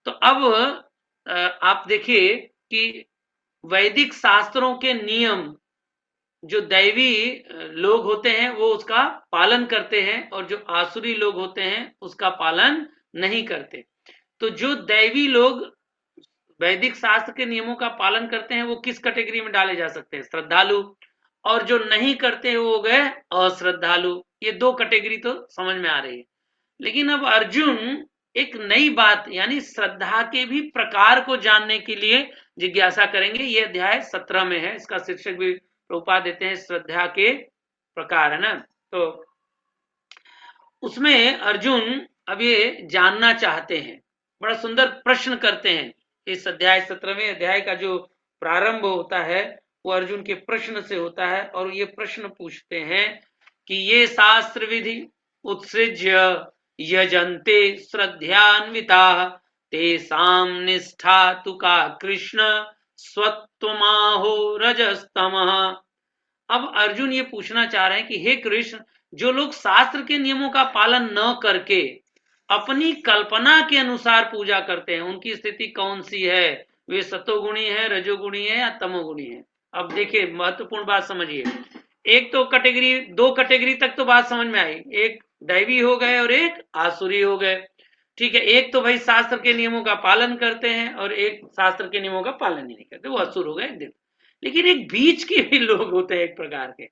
तो अब आप देखिए कि वैदिक शास्त्रों के नियम जो दैवी लोग होते हैं वो उसका पालन करते हैं, और जो आसुरी लोग होते हैं उसका पालन नहीं करते। तो जो दैवी लोग वैदिक शास्त्र के नियमों का पालन करते हैं वो किस कैटेगरी में डाले जा सकते हैं? श्रद्धालु। और जो नहीं करते वो हो गए अश्रद्धालु। ये 2 कैटेगरी तो समझ में आ रही है। लेकिन अब अर्जुन एक नई बात, यानी श्रद्धा के भी प्रकार को जानने के लिए जिज्ञासा करेंगे। ये अध्याय 17 में है, इसका शीर्षक भी प्रभुपाद देते हैं श्रद्धा के प्रकार, है ना। तो उसमें अर्जुन अब ये जानना चाहते हैं, बड़ा सुंदर प्रश्न करते हैं। इस अध्याय 17वें अध्याय का जो प्रारंभ होता है वो अर्जुन के प्रश्न से होता है, और ये प्रश्न पूछते हैं कि ये शास्त्र विधि उत्सृज्य यजन्ते श्रद्धान्विताः तेषां निष्ठा तु का कृष्ण स्वत्वमाहो रजस्तमः। अब अर्जुन ये पूछना चाह रहे हैं कि हे कृष्ण, जो लोग शास्त्र के नियमों का पालन न करके अपनी कल्पना के अनुसार पूजा करते हैं, उनकी स्थिति कौन सी है? वे सतोगुणी है, रजोगुणी है या तमोगुणी है? अब देखिए महत्वपूर्ण बात समझिए। एक तो कैटेगरी, 2 कैटेगरी तक तो बात समझ में आई, एक दैवी हो गए और एक आसुरी हो गए, ठीक है। एक तो भाई शास्त्र के नियमों का पालन करते हैं और एक शास्त्र के नियमों का पालन ही नहीं करते, वो असुर हो गए। लेकिन एक बीच के भी लोग होते हैं एक प्रकार के,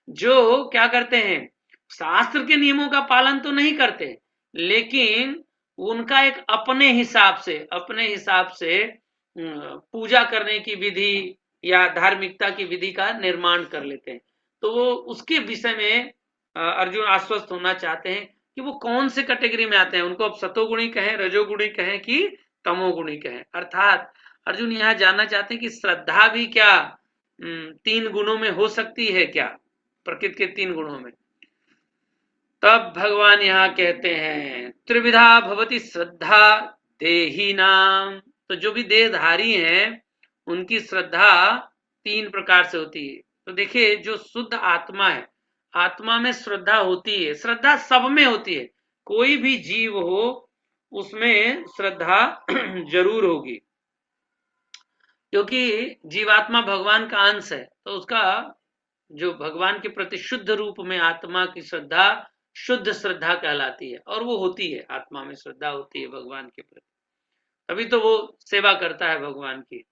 जो क्या करते हैं, शास्त्र के नियमों का पालन तो नहीं करते, लेकिन उनका एक अपने हिसाब से पूजा करने की विधि या धार्मिकता की विधि का निर्माण कर लेते हैं। तो वो उसके विषय में अर्जुन आश्वस्त होना चाहते हैं कि वो कौन से कैटेगरी में आते हैं, उनको अब सतोगुणी कहें, रजोगुणी कहें कि तमोगुणी कहें। अर्थात अर्जुन यहाँ जानना चाहते हैं कि श्रद्धा भी क्या 3 गुणों में हो सकती है क्या, प्रकृति के 3 गुणों में? तब भगवान यहाँ कहते हैं त्रिविधा भवति श्रद्धा देहिनाम। तो जो भी देहधारी हैं उनकी श्रद्धा 3 प्रकार से होती है। तो देखिए, जो शुद्ध आत्मा है, आत्मा में श्रद्धा होती है, श्रद्धा सब में होती है, कोई भी जीव हो उसमें श्रद्धा जरूर होगी, क्योंकि जीवात्मा भगवान का अंश है। तो उसका जो भगवान के प्रति शुद्ध रूप में आत्मा की श्रद्धा शुद्ध श्रद्धा कहलाती है, और वो होती है, आत्मा में श्रद्धा होती है भगवान के प्रति, तभी तो वो सेवा करता है भगवान की,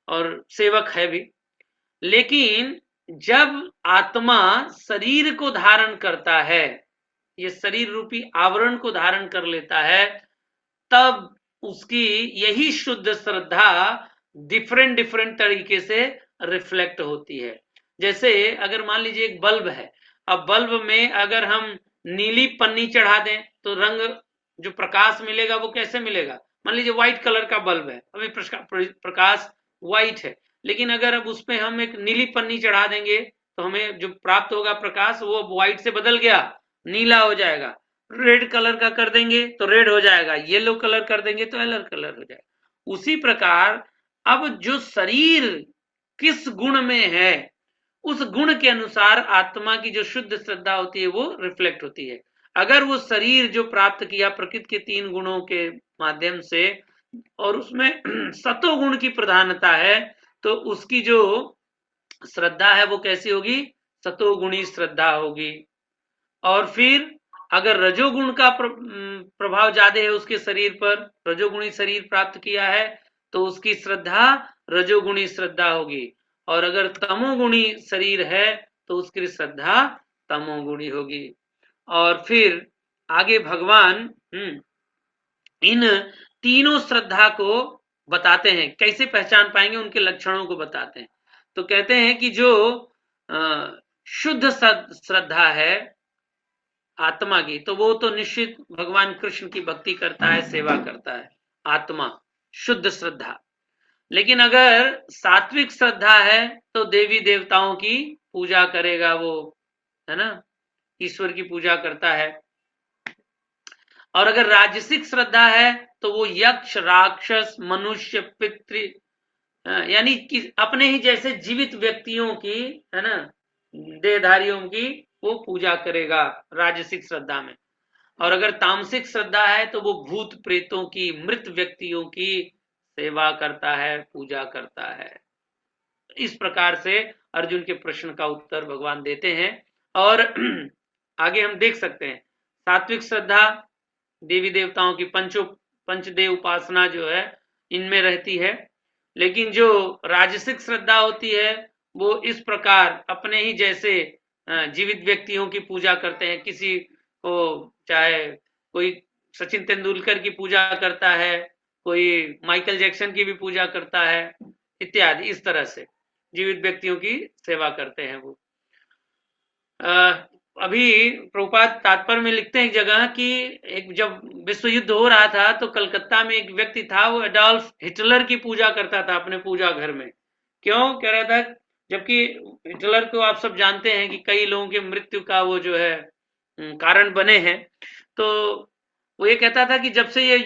और सेवक है भी। लेकिन जब आत्मा शरीर को धारण करता है, ये शरीर रूपी आवरण को धारण कर लेता है, तब उसकी यही शुद्ध श्रद्धा डिफरेंट तरीके से रिफ्लेक्ट होती है। जैसे अगर मान लीजिए एक बल्ब है, अब बल्ब में अगर हम नीली पन्नी चढ़ा दें तो रंग जो प्रकाश मिलेगा वो कैसे मिलेगा? मान लीजिए व्हाइट कलर का बल्ब है, अभी प्रकाश व्हाइट है, लेकिन अगर अब उस पर हम एक नीली पन्नी चढ़ा देंगे तो हमें जो प्राप्त होगा प्रकाश वो व्हाइट से बदल गया, नीला हो जाएगा। रेड कलर का कर देंगे तो रेड हो जाएगा, येलो कलर कर देंगे तो येलो कलर हो जाएगा। उसी प्रकार अब जो शरीर किस गुण में है, उस गुण के अनुसार आत्मा की जो शुद्ध श्रद्धा होती है वो रिफ्लेक्ट होती है। अगर वो शरीर जो प्राप्त किया प्रकृति के 3 गुणों के माध्यम से और उसमें सतोगुण की प्रधानता है, तो उसकी जो श्रद्धा है वो कैसी होगी, सतोगुणी श्रद्धा होगी। और फिर अगर रजोगुण का प्रभाव ज्यादा है उसके शरीर पर, रजोगुणी शरीर प्राप्त किया है, तो उसकी श्रद्धा रजोगुणी श्रद्धा होगी। और अगर तमोगुणी शरीर है तो उसकी श्रद्धा तमोगुणी होगी। और फिर आगे भगवान इन तीनों श्रद्धा को बताते हैं, कैसे पहचान पाएंगे उनके लक्षणों को बताते हैं। तो कहते हैं कि जो शुद्ध श्रद्धा है आत्मा की, तो वो तो निश्चित भगवान कृष्ण की भक्ति करता है, सेवा करता है, आत्मा शुद्ध श्रद्धा। लेकिन अगर सात्विक श्रद्धा है तो देवी देवताओं की पूजा करेगा वो, है ना, ईश्वर की पूजा करता है। और अगर राजसिक श्रद्धा है तो वो यक्ष राक्षस मनुष्य पितृ यानी कि अपने ही जैसे जीवित व्यक्तियों की, है ना, देहधारियों की वो पूजा करेगा राजसिक श्रद्धा में। और अगर तामसिक श्रद्धा है तो वो भूत प्रेतों की, मृत व्यक्तियों की सेवा करता है, पूजा करता है। इस प्रकार से अर्जुन के प्रश्न का उत्तर भगवान देते हैं। और आगे हम देख सकते हैं सात्विक श्रद्धा देवी देवताओं की पंचदेव उपासना जो है इनमें रहती है। लेकिन जो राजसिक श्रद्धा होती है वो इस प्रकार अपने ही जैसे जीवित व्यक्तियों की पूजा करते हैं। किसी को चाहे कोई सचिन तेंदुलकर की पूजा करता है, कोई माइकल जैक्सन की भी पूजा करता है इत्यादि। इस तरह से जीवित व्यक्तियों की सेवा करते हैं वो। अभी प्रभुपाद तात्पर्य में लिखते हैं एक जगह कि एक जब विश्व युद्ध हो रहा था तो कलकत्ता में एक व्यक्ति था, वो एडोल्फ हिटलर की पूजा करता था अपने पूजा घर में। क्यों कह रहा था, जबकि हिटलर को आप सब जानते हैं कि कई लोगों की मृत्यु का वो जो है कारण बने हैं। तो वो ये कहता था कि जब से ये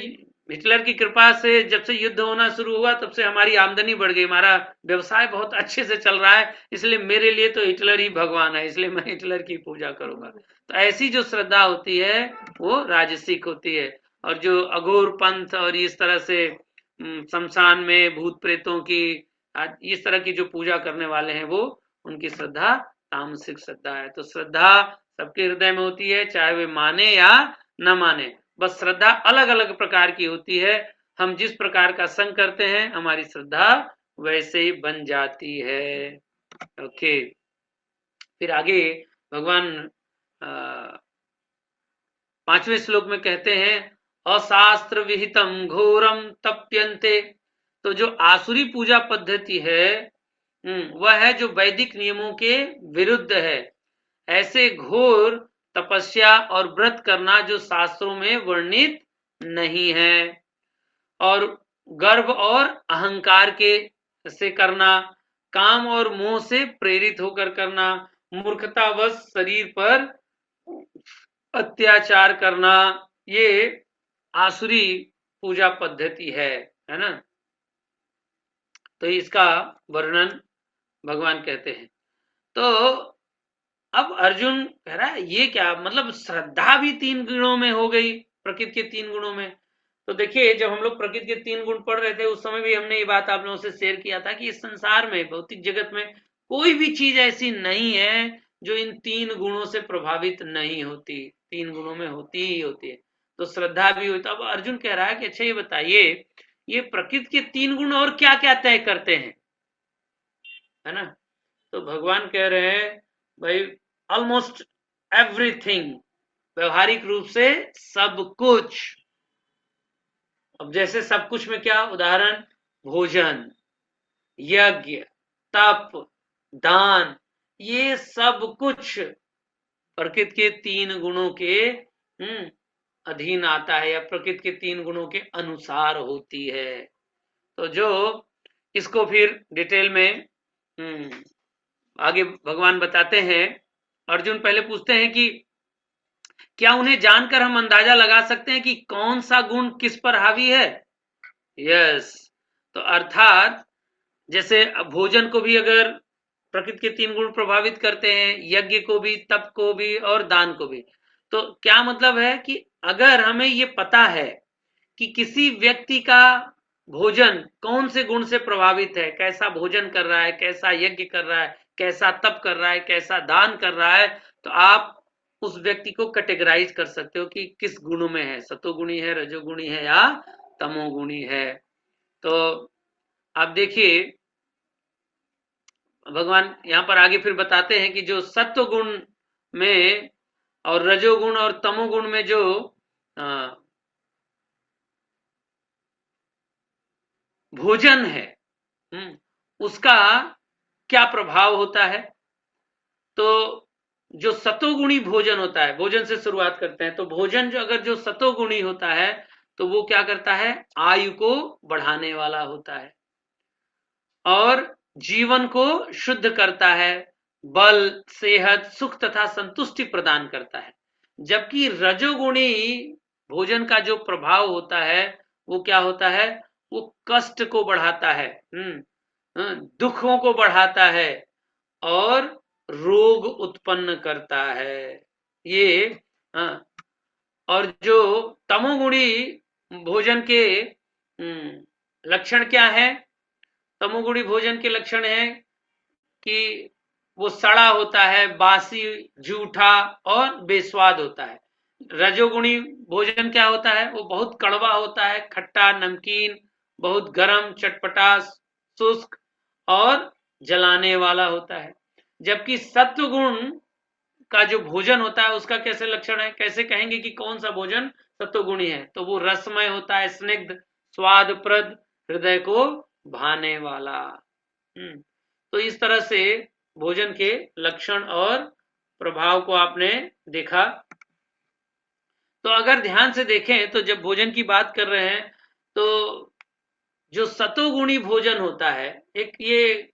हिटलर की कृपा से जब से युद्ध होना शुरू हुआ तब से हमारी आमदनी बढ़ गई, हमारा व्यवसाय बहुत अच्छे से चल रहा है, इसलिए मेरे लिए तो हिटलर ही भगवान है, इसलिए मैं हिटलर की पूजा करूंगा। तो ऐसी जो श्रद्धा होती है वो राजसिक होती है। और जो अघोर पंथ और इस तरह से शमशान में भूत प्रेतों की इस तरह की जो पूजा करने वाले हैं वो, उनकी श्रद्धा तामसिक श्रद्धा है। तो श्रद्धा सबके हृदय में होती है, चाहे वे माने या न माने, बस श्रद्धा अलग अलग प्रकार की होती है। हम जिस प्रकार का संग करते हैं हमारी श्रद्धा वैसे ही बन जाती है। ओके, फिर आगे भगवान 5वें श्लोक में कहते हैं अशास्त्र विहितम घोरम तप्यन्ते। तो जो आसुरी पूजा पद्धति है वह है जो वैदिक नियमों के विरुद्ध है। ऐसे घोर तपस्या और व्रत करना जो शास्त्रों में वर्णित नहीं है। और गर्व और अहंकार के से करना, काम और मोह से प्रेरित होकर करना, मूर्खतावश शरीर पर अत्याचार करना, ये आसुरी पूजा पद्धति है ना। तो इसका वर्णन भगवान कहते हैं। तो अब अर्जुन कह रहा है ये क्या मतलब, श्रद्धा भी 3 गुणों में हो गई, प्रकृति के 3 गुणों में। तो देखिए जब हम लोग प्रकृति के 3 गुण पढ़ रहे थे उस समय भी हमने ये बात आप लोगों से शेयर किया था कि इस संसार में, भौतिक जगत में कोई भी चीज ऐसी नहीं है जो इन 3 गुणों से प्रभावित नहीं होती, 3 गुणों में होती ही होती है। तो श्रद्धा भी होती। अब अर्जुन कह रहा है कि अच्छा ये बताइए, ये प्रकृति के 3 गुण और क्या क्या तय करते हैं, है ना। तो भगवान कह रहे हैं भाई ऑलमोस्ट एवरीथिंग, व्यवहारिक रूप से सब कुछ। अब जैसे सब कुछ में क्या उदाहरण, भोजन, यज्ञ, तप, दान, ये सब कुछ प्रकृति के 3 गुणों के अधीन आता है या प्रकृति के 3 गुणों के अनुसार होती है। तो जो इसको फिर डिटेल में आगे भगवान बताते हैं। अर्जुन पहले पूछते हैं कि क्या उन्हें जानकर हम अंदाजा लगा सकते हैं कि कौन सा गुण किस पर हावी है? यस। तो अर्थात जैसे भोजन को भी अगर प्रकृति के 3 गुण प्रभावित करते हैं, यज्ञ को भी, तप को भी और दान को भी, तो क्या मतलब है कि अगर हमें ये पता है कि किसी व्यक्ति का भोजन कौन से गुण से प्रभावित है, कैसा भोजन कर रहा है, कैसा यज्ञ कर रहा है, कैसा तप कर रहा है, कैसा दान कर रहा है, तो आप उस व्यक्ति को कैटेगराइज कर सकते हो कि किस गुण में है, सतोगुणी है, रजोगुणी है या तमोगुणी है। तो आप देखिए भगवान यहाँ पर आगे फिर बताते हैं कि जो सत्व गुण में और रजोगुण और तमोगुण में जो भोजन है, उसका क्या प्रभाव होता है। तो जो सतोगुणी भोजन होता है, भोजन से शुरुआत करते हैं, तो भोजन जो अगर जो सतोगुणी होता है तो वो क्या करता है, आयु को बढ़ाने वाला होता है और जीवन को शुद्ध करता है, बल, सेहत, सुख तथा संतुष्टि प्रदान करता है। जबकि रजोगुणी भोजन का जो प्रभाव होता है वो क्या होता है, वो कष्ट को बढ़ाता है, दुखों को बढ़ाता है और रोग उत्पन्न करता है। ये और जो तमोगुणी भोजन के लक्षण क्या है, तमोगुणी भोजन के लक्षण है कि वो सड़ा होता है, बासी, झूठा और बेस्वाद होता है। रजोगुणी भोजन क्या होता है, वो बहुत कड़वा होता है, खट्टा, नमकीन, बहुत गरम, चटपटा, शुष्क और जलाने वाला होता है। जबकि सत्वगुण का जो भोजन होता है उसका कैसे लक्षण है, कैसे कहेंगे कि कौन सा भोजन सत्वगुणी है, तो वो रसमय होता है, स्निग्ध, स्वादप्रद, हृदय को भाने वाला। तो इस तरह से भोजन के लक्षण और प्रभाव को आपने देखा। तो अगर ध्यान से देखें तो जब भोजन की बात कर रहे हैं तो जो सतोगुणी भोजन होता है, एक ये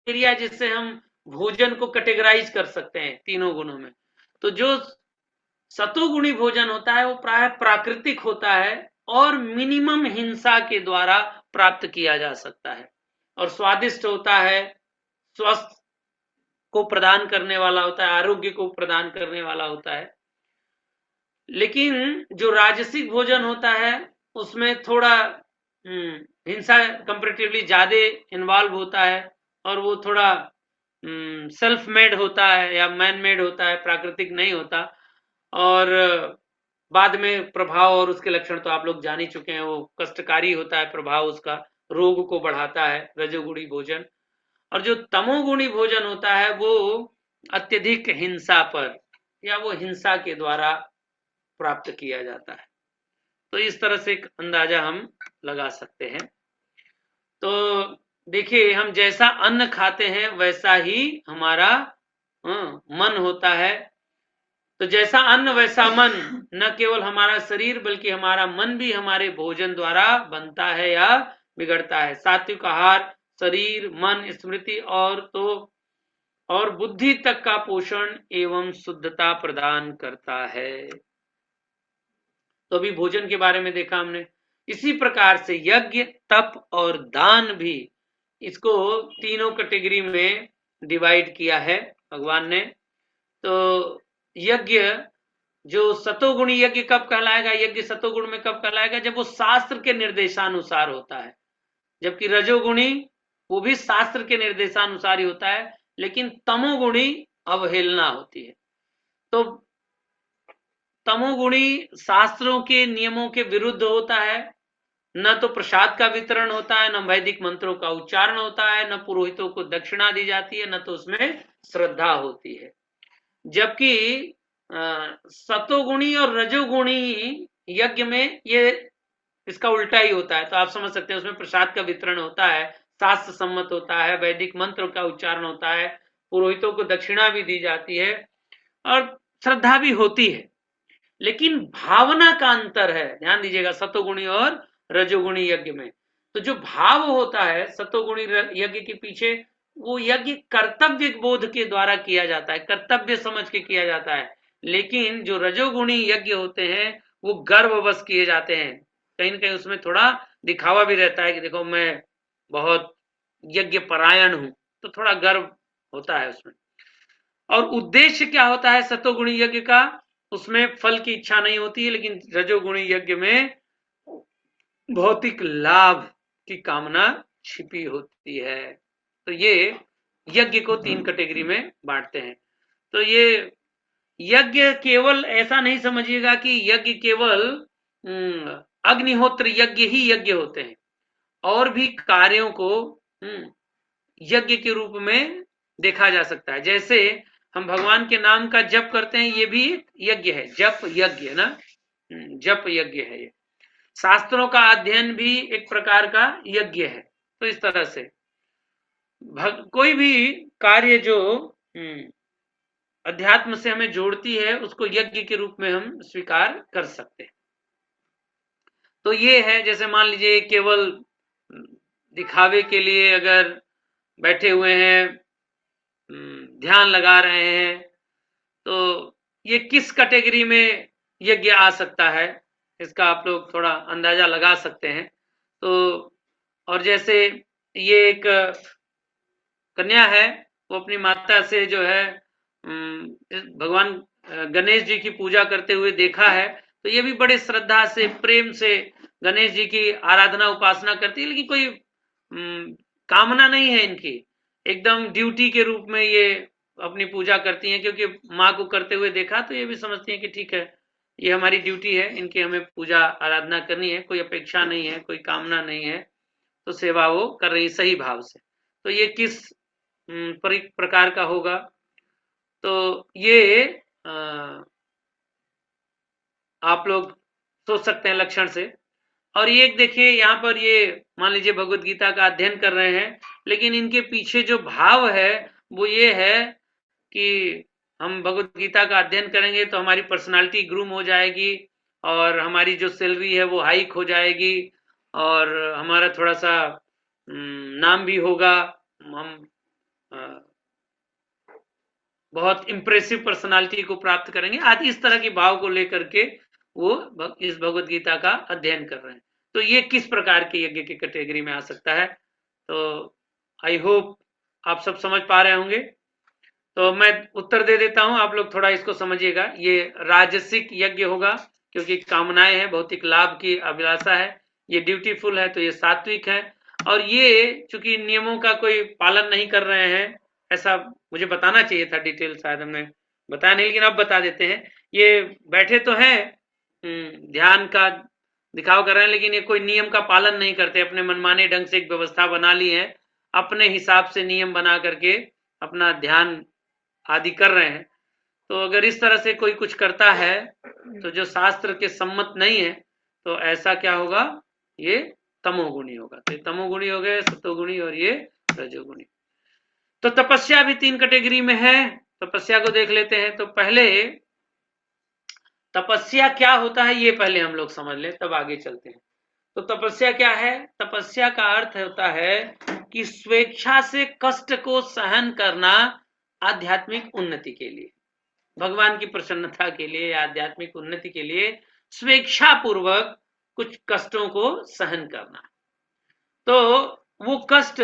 क्रिया जिससे हम भोजन को कैटेगराइज कर सकते हैं तीनों गुणों में। तो जो सतोगुणी भोजन होता है वो प्राय प्राकृतिक होता है और मिनिमम हिंसा के द्वारा प्राप्त किया जा सकता है और स्वादिष्ट होता है, स्वस्थ को प्रदान करने वाला होता है, आरोग्य को प्रदान करने वाला होता है। लेकिन जो राजसिक भोजन होता है उसमें थोड़ा हिंसा कंपैरेटिवली ज्यादा इन्वॉल्व होता है और वो थोड़ा सेल्फ मेड होता है या मैन मेड होता है, प्राकृतिक नहीं होता। और बाद में प्रभाव और उसके लक्षण तो आप लोग जान ही चुके हैं, वो कष्टकारी होता है प्रभाव उसका, रोग को बढ़ाता है रजोगुणी भोजन। और जो तमोगुणी भोजन होता है वो अत्यधिक हिंसा पर या वो हिंसा के द्वारा प्राप्त किया जाता है। तो इस तरह से एक अंदाजा हम लगा सकते हैं। तो देखिए हम जैसा अन्न खाते हैं वैसा ही हमारा मन होता है। तो जैसा अन्न वैसा मन, न केवल हमारा शरीर बल्कि हमारा मन भी हमारे भोजन द्वारा बनता है या बिगड़ता है। सात्विक आहार शरीर, मन, स्मृति और बुद्धि तक का पोषण एवं शुद्धता प्रदान करता है। तो अभी भोजन के बारे में देखा हमने। इसी प्रकार से यज्ञ, तप और दान भी, इसको तीनों कैटेगरी में डिवाइड किया है भगवान ने। तो यज्ञ जो सतोगुणी यज्ञ कब कहलाएगा, यज्ञ सतोगुण में कब कहलाएगा, जब वो शास्त्र के निर्देशानुसार होता है। जबकि रजोगुणी वो भी शास्त्र के निर्देशानुसार ही होता है, लेकिन तमोगुणी अवहेलना होती है। तो तमोगुणी शास्त्रों के नियमों के विरुद्ध होता है, न तो प्रसाद का वितरण होता है, न वैदिक मंत्रों का उच्चारण होता है, न पुरोहितों को दक्षिणा दी जाती है, न तो उसमें श्रद्धा होती है। जबकि सतोगुणी और रजोगुणी यज्ञ में ये इसका उल्टा ही होता है। तो आप समझ सकते हैं उसमें प्रसाद का वितरण होता है, शास्त्र सम्मत होता है, वैदिक मंत्र का उच्चारण होता है, पुरोहितों को दक्षिणा भी दी जाती है और श्रद्धा भी होती है। लेकिन भावना का अंतर है, ध्यान दीजिएगा, सतोगुणी और रजोगुणी यज्ञ में। तो जो भाव होता है सतोगुणी यज्ञ के पीछे, वो यज्ञ कर्तव्य बोध के द्वारा किया जाता है, कर्तव्य समझ के किया जाता है। लेकिन जो रजोगुणी यज्ञ होते हैं वो गर्ववश किए जाते हैं, कहीं ना कहीं उसमें थोड़ा दिखावा भी रहता है कि देखो मैं बहुत यज्ञ परायण हूं, तो थोड़ा गर्व होता है उसमें। और उद्देश्य क्या होता है सतोगुणी यज्ञ का, उसमें फल की इच्छा नहीं होती है, लेकिन रजोगुणी यज्ञ में भौतिक लाभ की कामना छिपी होती है। तो ये यज्ञ को 3 कैटेगरी में बांटते हैं। तो ये यज्ञ केवल ऐसा नहीं समझिएगा कि यज्ञ केवल अग्निहोत्र यज्ञ ही यज्ञ होते हैं, और भी कार्यों को यज्ञ के रूप में देखा जा सकता है। जैसे हम भगवान के नाम का जप करते हैं, ये भी यज्ञ है, जप यज्ञ ना, जप यज्ञ है। ये शास्त्रों का अध्ययन भी एक प्रकार का यज्ञ है। तो इस तरह से कोई भी कार्य जो अध्यात्म से हमें जोड़ती है उसको यज्ञ के रूप में हम स्वीकार कर सकते हैं। तो ये है, जैसे मान लीजिए केवल दिखावे के लिए अगर बैठे हुए हैं, ध्यान लगा रहे हैं, तो ये किस कैटेगरी में यज्ञ आ सकता है, इसका आप लोग थोड़ा अंदाजा लगा सकते हैं। तो और जैसे ये एक कन्या है, वो अपनी माता से जो है भगवान गणेश जी की पूजा करते हुए देखा है, तो ये भी बड़े श्रद्धा से प्रेम से गणेश जी की आराधना उपासना करती है, लेकिन कोई कामना नहीं है इनकी, एकदम ड्यूटी के रूप में ये अपनी पूजा करती हैं, क्योंकि माँ को करते हुए देखा तो ये भी समझती हैं कि ठीक है ये हमारी ड्यूटी है, इनकी हमें पूजा आराधना करनी है, कोई अपेक्षा नहीं है, कोई कामना नहीं है, तो सेवा वो कर रही सही भाव से। तो ये किस प्रकार का होगा, तो ये आप लोग सोच सकते हैं लक्षण से। और ये एक देखिए यहाँ पर, ये मान लीजिए भगवत गीता का अध्ययन कर रहे हैं, लेकिन इनके पीछे जो भाव है वो ये है कि हम भगवत गीता का अध्ययन करेंगे तो हमारी पर्सनालिटी ग्रूम हो जाएगी, और हमारी जो सैलरी है वो हाइक हो जाएगी, और हमारा थोड़ा सा नाम भी होगा, हम बहुत इंप्रेसिव पर्सनालिटी को प्राप्त करेंगे आदि, इस तरह के भाव को लेकर के वो इस भगवत गीता का अध्ययन कर रहे हैं। तो ये किस प्रकार के यज्ञ की कैटेगरी में आ सकता है, तो आई होप आप सब समझ पा रहे होंगे। तो मैं उत्तर दे देता हूं, आप लोग थोड़ा इसको समझिएगा। ये राजसिक यज्ञ होगा, क्योंकि कामनाएं हैं, भौतिक लाभ की अभिलाषा है, ये ड्यूटीफुल है, तो ये सात्विक है। और ये चूंकि नियमों का कोई पालन नहीं कर रहे हैं, ऐसा मुझे बताना चाहिए था, डिटेल शायद हमने बताया नहीं, लेकिन अब बता देते हैं। ये बैठे तो हैं, ध्यान का दिखाव कर रहे हैं, लेकिन ये कोई नियम का पालन नहीं करते, अपने मनमाने ढंग से एक व्यवस्था बना ली है, अपने हिसाब से नियम बना करके अपना ध्यान आदि कर रहे हैं। तो अगर इस तरह से कोई कुछ करता है तो जो शास्त्र के सम्मत नहीं है, तो ऐसा क्या होगा, ये तमोगुणी होगा। तो तमोगुणी हो गए, सतोगुणी और ये रजोगुणी। तो तपस्या भी 3 कैटेगरी में है, तपस्या को देख लेते हैं। तो पहले तपस्या क्या होता है ये पहले हम लोग समझ लें, तब आगे चलते हैं। तो तपस्या क्या है, तपस्या का अर्थ होता है कि स्वेच्छा से कष्ट को सहन करना आध्यात्मिक उन्नति के लिए, भगवान की प्रसन्नता के लिए, आध्यात्मिक उन्नति के लिए स्वेच्छा पूर्वक कुछ कष्टों को सहन करना। तो वो कष्ट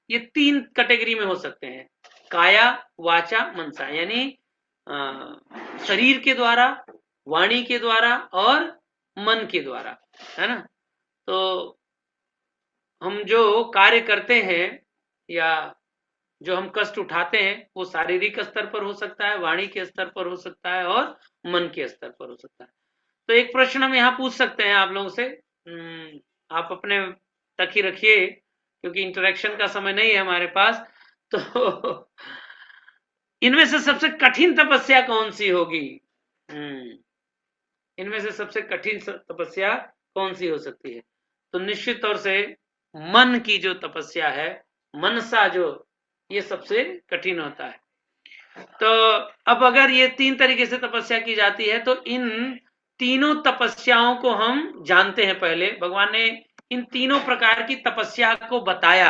ये 3 कैटेगरी में हो सकते हैं, काया वाचा मनसा, यानी शरीर के द्वारा, वाणी के द्वारा और मन के द्वारा, है ना। तो हम जो कार्य करते हैं या जो हम कष्ट उठाते हैं वो शारीरिक स्तर पर हो सकता है, वाणी के स्तर पर हो सकता है और मन के स्तर पर हो सकता है। तो एक प्रश्न हम यहाँ पूछ सकते हैं आप लोगों से, आप अपने तक ही रखिए क्योंकि इंटरेक्शन का समय नहीं है हमारे पास। तो इनमें से सबसे कठिन तपस्या कौन सी होगी, इनमें से सबसे कठिन तपस्या कौन सी हो सकती है, तो निश्चित तौर से मन की जो तपस्या है, मनसा जो, ये सबसे कठिन होता है। तो अब अगर ये 3 तरीके से तपस्या की जाती है, तो इन तीनों तपस्याओं को हम जानते हैं। पहले भगवान ने इन तीनों प्रकार की तपस्या को बताया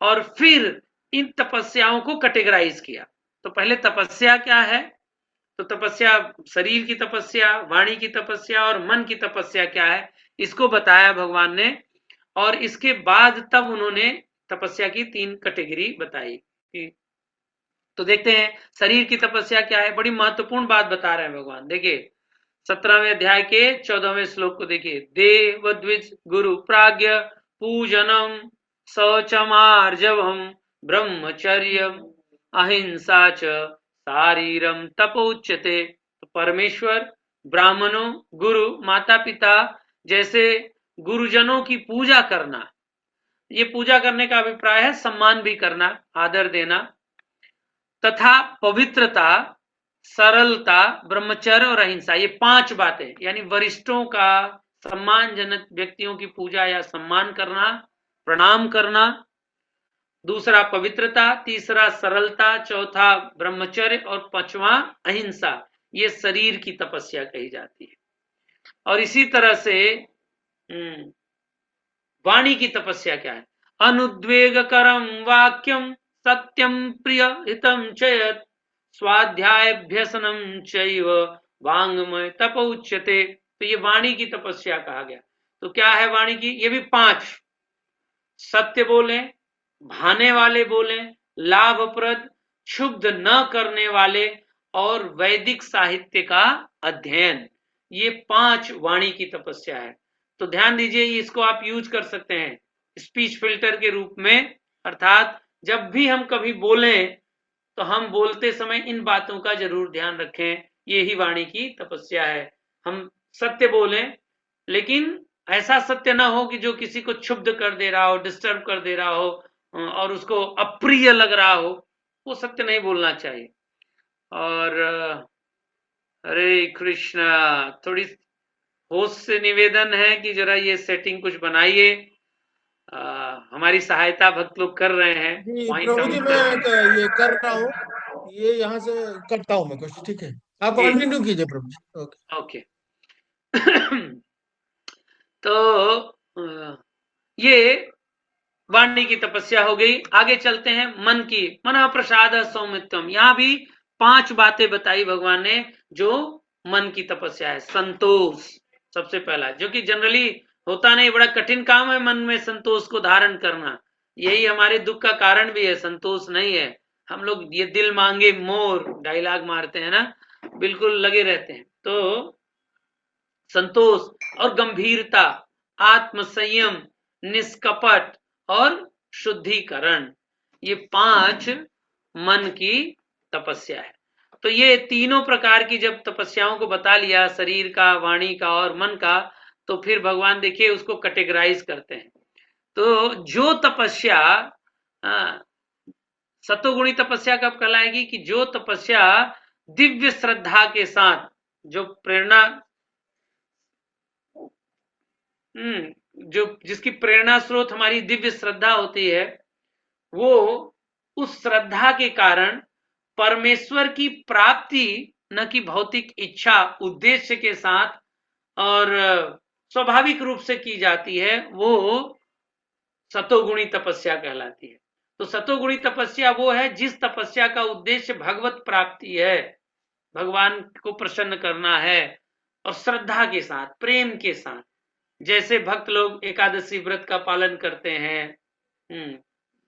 और फिर इन तपस्याओं को कैटेगराइज किया। तो तो पहले तपस्या क्या है, तो तपस्या शरीर की तपस्या, वाणी की तपस्या और मन की तपस्या क्या है, इसको बताया भगवान ने। और इसके बाद तब उन्होंने तपस्या की 3 कैटेगरी बताई। तो देखते हैं शरीर की तपस्या क्या है, बड़ी महत्वपूर्ण बात बता रहे हैं भगवान। देखिए 17वें अध्याय के 14वें श्लोक को देखिए, देव द्विज गुरु प्राज्ञ पूजनम शौचमार्जवम ब्रह्मचर्यम अहिंसा च शारीरम तपोच्यते। तो परमेश्वर, ब्राह्मणों, गुरु, माता पिता जैसे गुरुजनों की पूजा करना, ये पूजा करने का अभिप्राय है सम्मान भी करना, आदर देना, तथा पवित्रता, सरलता, ब्रह्मचर्य और अहिंसा, ये 5 बातें, यानी वरिष्ठों का, सम्मानजनक व्यक्तियों की पूजा या सम्मान करना, प्रणाम करना, दूसरा पवित्रता, तीसरा सरलता, चौथा ब्रह्मचर्य और 5वां अहिंसा, ये शरीर की तपस्या कही जाती है। और इसी तरह से वाणी की तपस्या क्या है, अनुद्वेगकरम वाक्यम सत्यम प्रिय हितम चयत स्वाध्यायाभ्यसनम चैव वांग्मय तपोच्यते। तो ये वाणी की तपस्या कहा गया। तो क्या है वाणी की, ये भी 5, सत्य बोले, भाने वाले बोले, लाभप्रद, क्षुब्ध न करने वाले और वैदिक साहित्य का अध्ययन, ये 5 वाणी की तपस्या है। तो ध्यान दीजिए, इसको आप यूज कर सकते हैं स्पीच फिल्टर के रूप में, अर्थात जब भी हम कभी बोलें तो हम बोलते समय इन बातों का जरूर ध्यान रखें, यही वाणी की तपस्या है। हम सत्य बोलें, लेकिन ऐसा सत्य ना हो कि जो किसी को क्षुब्ध कर दे रहा हो, डिस्टर्ब कर दे रहा हो और उसको अप्रिय लग रहा हो, वो सत्य नहीं बोलना चाहिए। और हरे कृष्णा, थोड़ी होस्ट से निवेदन है कि जरा ये सेटिंग कुछ बनाइए, हमारी सहायता भक्त लोग कर रहे हैं। जी प्रभु जी, मैं ये कर रहा हूँ, ये यहाँ से करता हूँ मैं कुछ, ठीक है, आप कंटिन्यू कीजिए प्रभु जी। Okay okay. तो ये वाणी की तपस्या हो गई। आगे चलते हैं मन की, मन प्रसाद सौमित्रम, यहां भी 5 बातें बताई भगवान ने जो मन की तपस्या है। संतोष सबसे पहला, जो कि जनरली होता नहीं, बड़ा कठिन काम है मन में संतोष को धारण करना, यही हमारे दुख का कारण भी है, संतोष नहीं है। हम लोग ये दिल मांगे मोर डायलॉग मारते हैं ना, बिल्कुल लगे रहते हैं। तो संतोष और गंभीरता, आत्म संयम, निष्कपट और शुद्धिकरण, ये 5 मन की तपस्या है। तो ये तीनों प्रकार की जब तपस्याओं को बता लिया, शरीर का, वाणी का और मन का, तो फिर भगवान देखिए उसको कैटेगराइज करते हैं। तो जो तपस्या सतोगुणी तपस्या कब कहलाएगी, कि जो तपस्या दिव्य श्रद्धा के साथ, जो प्रेरणा, जो जिसकी प्रेरणा स्रोत हमारी दिव्य श्रद्धा होती है, वो उस श्रद्धा के कारण परमेश्वर की प्राप्ति न कि भौतिक इच्छा उद्देश्य के साथ और स्वाभाविक रूप से की जाती है, वो सतोगुणी तपस्या कहलाती है। तो सतोगुणी तपस्या वो है जिस तपस्या का उद्देश्य भगवत प्राप्ति है, भगवान को प्रसन्न करना है, और श्रद्धा के साथ, प्रेम के साथ, जैसे भक्त लोग एकादशी व्रत का पालन करते हैं,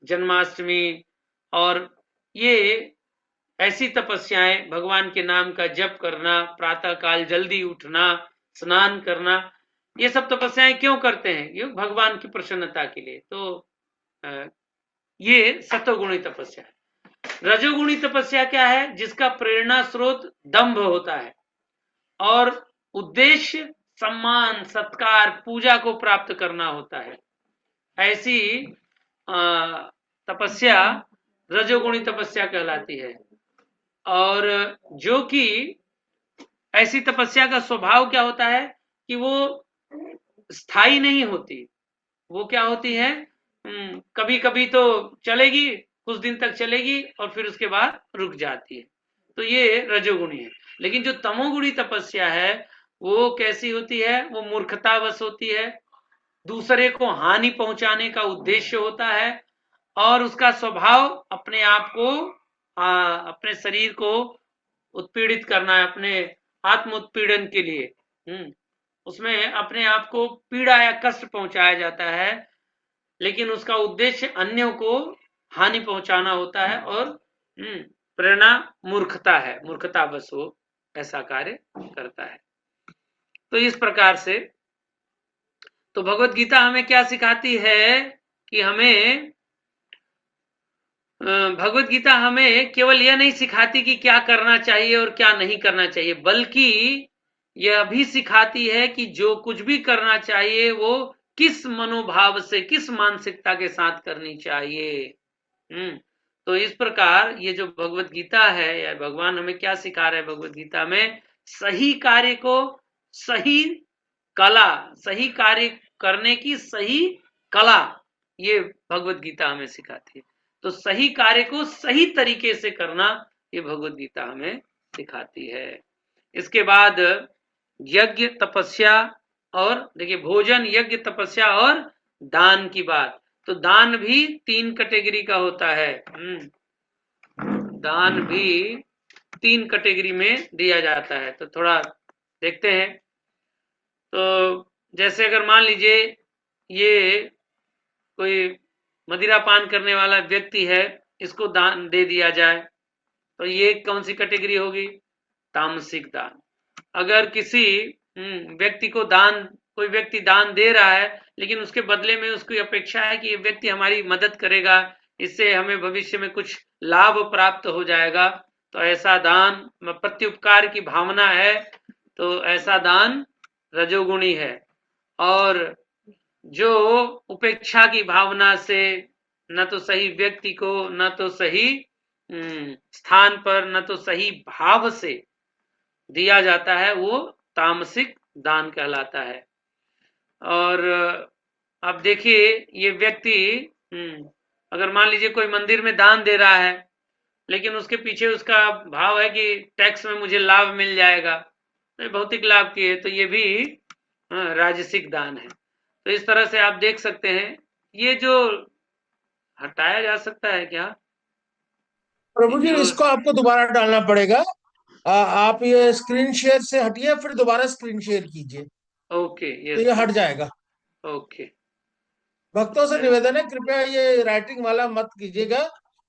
जन्माष्टमी, और ये ऐसी तपस्याएं, भगवान के नाम का जप करना, प्रातः काल जल्दी उठना, स्नान करना, ये सब तपस्याएं क्यों करते हैं, ये भगवान की प्रसन्नता के लिए। तो ये सतोगुणी तपस्या है। रजोगुणी तपस्या क्या है, जिसका प्रेरणा स्रोत दंभ होता है और उद्देश्य सम्मान, सत्कार, पूजा को प्राप्त करना होता है। ऐसी तपस्या रजोगुणी तपस्या कहलाती है। और जो कि ऐसी तपस्या का स्वभाव क्या होता है कि वो स्थायी नहीं होती, वो क्या होती है, कभी कभी तो चलेगी, कुछ दिन तक चलेगी और फिर उसके बाद रुक जाती है। तो ये रजोगुणी है। लेकिन जो तमोगुणी तपस्या है वो कैसी होती है, वो मूर्खतावश होती है, दूसरे को हानि पहुंचाने का उद्देश्य होता है, और उसका स्वभाव अपने आप को अपने शरीर को उत्पीड़ित करना है, अपने आत्म उत्पीड़न के लिए। उसमें अपने आप को पीड़ा या कष्ट पहुंचाया जाता है, लेकिन उसका उद्देश्य अन्यों को हानि पहुंचाना होता है, और प्रेरणा मूर्खता है, मूर्खता बस वो ऐसा कार्य करता है। तो इस प्रकार से तो भगवत गीता हमें क्या सिखाती है कि हमें भगवत गीता हमें केवल यह नहीं सिखाती कि क्या करना चाहिए और क्या नहीं करना चाहिए, बल्कि यह भी सिखाती है कि जो कुछ भी करना चाहिए वो किस मनोभाव से, किस मानसिकता के साथ करनी चाहिए। तो इस प्रकार ये जो भगवत गीता है, या भगवान हमें क्या सिखा रहे हैं भगवत गीता में, सही कार्य को, सही कला, सही कार्य करने की सही कला, ये भगवत गीता हमें सिखाती है। तो सही कार्य को सही तरीके से करना, ये भगवत गीता हमें सिखाती है। इसके बाद यज्ञ, तपस्या, और देखिए भोजन, यज्ञ, तपस्या और दान की बात। तो दान भी 3 कैटेगरी का होता है। दान भी 3 कैटेगरी में दिया जाता है। तो थोड़ा देखते हैं। तो जैसे अगर मान लीजिए ये कोई मदिरा पान करने वाला व्यक्ति है, इसको दान दे दिया जाए, तो ये कौन सी कैटेगरी होगी? तामसिक दान। अगर किसी व्यक्ति को कोई व्यक्ति दान दे रहा है, लेकिन उसके बदले में उसकी अपेक्षा है कि ये व्यक्ति हमारी मदद करेगा, इससे हमें भविष्य में कुछ लाभ प्राप्त हो जाएगा, तो ऐसा दान, प्रत्युपकार की भावना है, तो ऐसा दान रजोगुणी है। और जो उपेक्षा की भावना से, न तो सही व्यक्ति को, न तो सही स्थान पर, न तो सही भाव से दिया जाता है, वो तामसिक दान कहलाता है। और अब देखिए ये व्यक्ति अगर मान लीजिए कोई मंदिर में दान दे रहा है, लेकिन उसके पीछे उसका भाव है कि टैक्स में मुझे लाभ मिल जाएगा, तो भौतिक लाभ की है, तो ये भी राजसिक दान है। तो इस तरह से आप देख सकते हैं, ये जो हटाया जा सकता है क्या? प्रभु जी, जो इसको आपको दोबारा डालना पड़ेगा। आप ये स्क्रीन शेयर से हटिए, फिर दोबारा स्क्रीन शेयर कीजिए, ओके, तो यस ये हट प्रभु, जाएगा। ओके। भक्तों से निवेदन है, कृपया ये राइटिंग वाला मत कीजिएगा।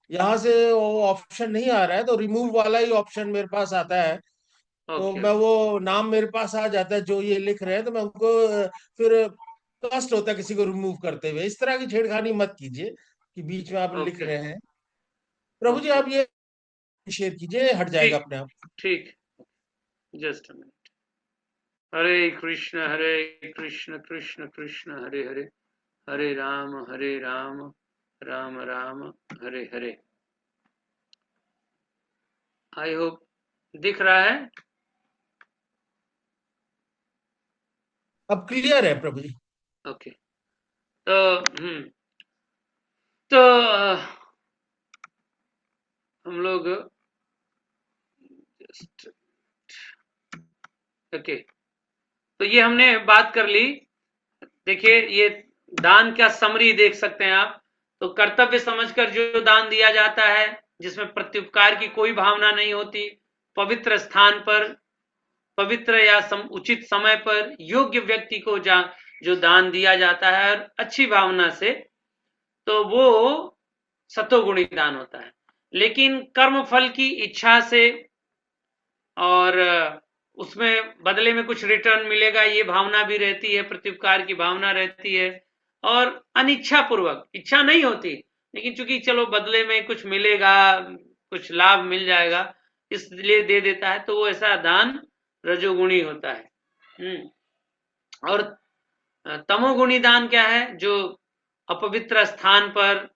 यहाँ से वो ऑप्शन नहीं आ रहा है, तो रिमूव वाला ही ऑप्शन मेरे पास आता है। तो ओके, मैं वो नाम मेरे पास आ जाता है जो ये लिख रहे हैं, तो मैं उनको फिर कष्ट होता है किसी को रिमूव करते हुए। इस तरह की छेड़खानी मत कीजिए कि बीच में आप लिख ओके, रहे हैं। प्रभु जी, ओके। आप ये शेयर कीजिए, हट जाएगा ठीक, अपने आप। ठीक, just a minute. Hare Krishna Krishna Krishna Hare Hare, Hare Ram Ram Ram Hare Hare. I hope दिख रहा है। अब क्लियर है प्रभु जी। ओके। तो तो हम लोग ओके, तो ये हमने बात कर ली। देखिए ये दान का समरी देख सकते हैं आप। तो कर्तव्य समझकर जो दान दिया जाता है, जिसमें प्रत्युपकार की कोई भावना नहीं होती, पवित्र स्थान पर, पवित्र या उचित समय पर, योग्य व्यक्ति को जो दान दिया जाता है और अच्छी भावना से, तो वो सतोगुणी दान होता है। लेकिन कर्म फल की इच्छा से, और उसमें बदले में कुछ रिटर्न मिलेगा, ये भावना भी रहती है, प्रत्युपकार की भावना रहती है, और अनिच्छा पूर्वक, इच्छा नहीं होती, लेकिन चूंकि चलो बदले में कुछ मिलेगा, कुछ लाभ मिल जाएगा, इसलिए दे देता है, तो वो ऐसा दान रजोगुणी होता है। और तमोगुणी दान क्या है? जो अपवित्र स्थान पर,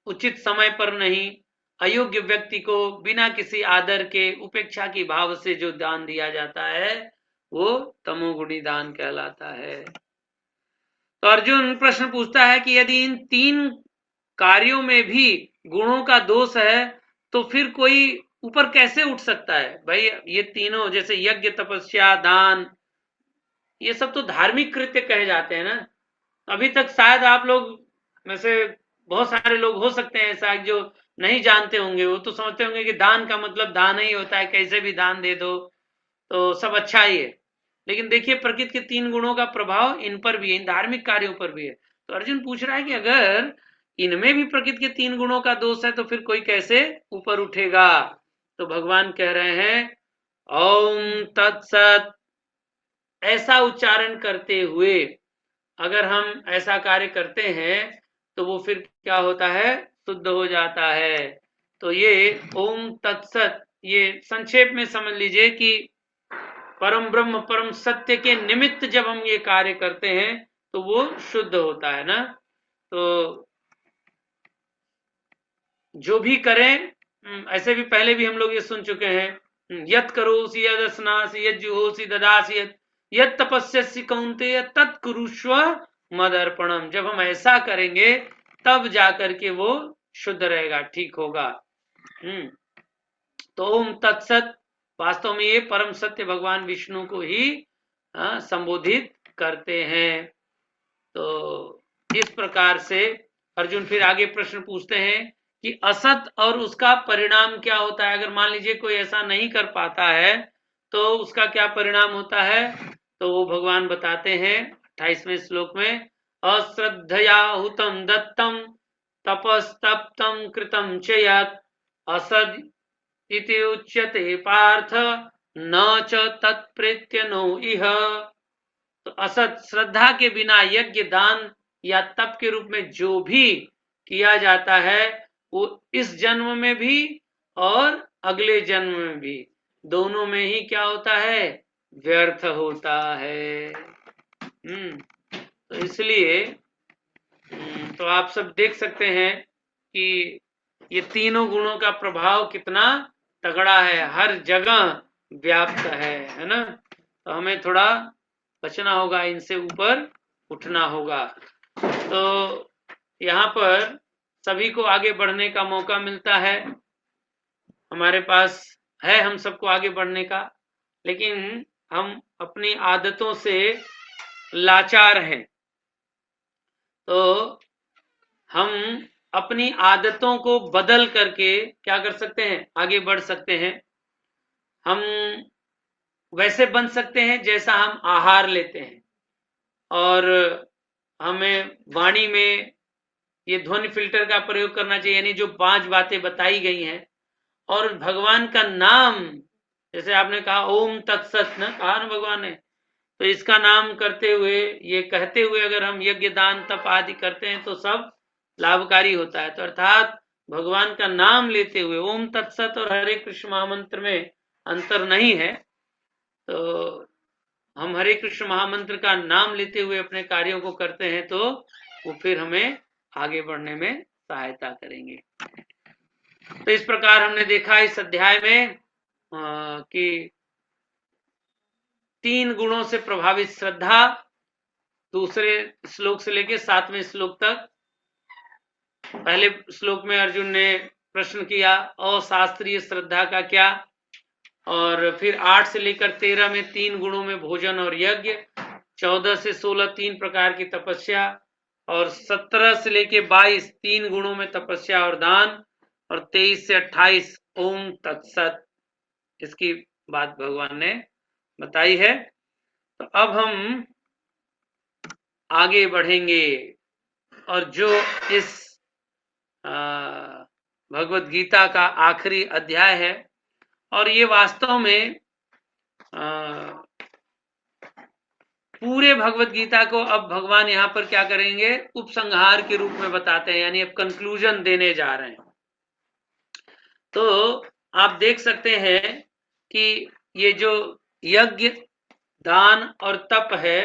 उचित समय पर नहीं, अयोग्य व्यक्ति को बिना किसी आदर के, उपेक्षा की भाव से जो दान दिया जाता है, वो तमोगुणी दान कहलाता है। तो अर्जुन प्रश्न पूछता है कि यदि इन 3 कार्यों में भी गुणों का दोष है, तो फिर कोई ऊपर कैसे उठ सकता है? भाई ये तीनों, जैसे यज्ञ, तपस्या, दान, ये सब तो धार्मिक कृत्य कहे जाते हैं ना। अभी तक शायद आप लोग में से बहुत सारे लोग हो सकते हैं ऐसा जो नहीं जानते होंगे, वो तो समझते होंगे कि दान का मतलब दान ही होता है, कैसे भी दान दे दो तो सब अच्छा ही है। लेकिन देखिए प्रकृति के 3 गुणों का प्रभाव इन पर भी है, इन धार्मिक कार्यों पर भी है। तो अर्जुन पूछ रहा है कि अगर इनमें भी प्रकृति के 3 गुणों का दोष है तो फिर कोई कैसे ऊपर उठेगा। तो भगवान कह रहे हैं ओम तत्सत, ऐसा उच्चारण करते हुए अगर हम ऐसा कार्य करते हैं तो वो फिर क्या होता है, शुद्ध हो जाता है। तो ये ओम तत्सत, ये संक्षेप में समझ लीजिए कि परम ब्रह्म परम सत्य के निमित्त जब हम ये कार्य करते हैं तो वो शुद्ध होता है ना। तो जो भी करें, ऐसे भी पहले भी हम लोग ये सुन चुके हैं, यत करोसि यद स्नासि यद जुहोसि ददासि यद तपस्यसि कौन्तेय तत्कुरुष्व मदर्पणम। जब हम ऐसा करेंगे तब जाकर के वो शुद्ध रहेगा, ठीक होगा। तो ओम तत्सत वास्तव में ये परम सत्य भगवान विष्णु को ही संबोधित करते हैं। तो इस प्रकार से अर्जुन फिर आगे प्रश्न पूछते हैं कि असत और उसका परिणाम क्या होता है। अगर मान लीजिए कोई ऐसा नहीं कर पाता है तो उसका क्या परिणाम होता है। तो वो भगवान बताते हैं 28वें श्लोक में, अश्रद्धया हुतम दत्तम तपस्तप्तम कृतम च यत् असद इति उच्यते पार्थ न च तत्प्रेत्य नो इह। तो असत श्रद्धा के बिना यज्ञ दान या तप के रूप में जो भी किया जाता है वो इस जन्म में भी और अगले जन्म में भी, दोनों में ही क्या होता है, व्यर्थ होता है। तो इसलिए तो आप सब देख सकते हैं कि ये तीनों गुणों का प्रभाव कितना तगड़ा है, हर जगह व्याप्त है ना। तो हमें थोड़ा बचना होगा, इनसे ऊपर उठना होगा। तो यहाँ पर सभी को आगे बढ़ने का मौका मिलता है, हमारे पास है हम सबको आगे बढ़ने का, लेकिन हम अपनी आदतों से लाचार हैं। तो हम अपनी आदतों को बदल करके क्या कर सकते हैं, आगे बढ़ सकते हैं। हम वैसे बन सकते हैं जैसा हम आहार लेते हैं, और हमें वाणी में ये ध्वनि फिल्टर का प्रयोग करना चाहिए, यानी जो 5 बातें बताई गई हैं और भगवान का नाम, जैसे आपने कहा ओम तत्सत ना, कहा ना भगवान ने, तो इसका नाम करते हुए, ये कहते हुए अगर हम यज्ञ दान तप आदि करते हैं तो सब लाभकारी होता है। तो अर्थात भगवान का नाम लेते हुए, ओम तत्सत और हरे कृष्ण महामंत्र में अंतर नहीं है, तो हम हरे कृष्ण महामंत्र का नाम लेते हुए अपने कार्यों को करते हैं तो वो फिर हमें आगे बढ़ने में सहायता करेंगे। तो इस प्रकार हमने देखा इस अध्याय में कि 3 गुणों से प्रभावित श्रद्धा, दूसरे श्लोक से लेकर 7वें श्लोक तक। पहले श्लोक में अर्जुन ने प्रश्न किया अशास्त्रीय श्रद्धा का क्या, और फिर 8 से लेकर 13 में 3 गुणों में भोजन और यज्ञ, 14 से 16 3 प्रकार की तपस्या, और 17 से लेकर 22 3 गुणों में तपस्या और दान, और 23 से 28 ओम तत्सत, इसकी बात भगवान ने बताई है। तो अब हम आगे बढ़ेंगे, और जो इस भगवत गीता का आखिरी अध्याय है, और ये वास्तव में पूरे भगवत गीता को अब भगवान यहाँ पर क्या करेंगे, उपसंहार के रूप में बताते हैं, यानी अब कंक्लूजन देने जा रहे हैं। तो आप देख सकते हैं कि ये जो यज्ञ दान और तप है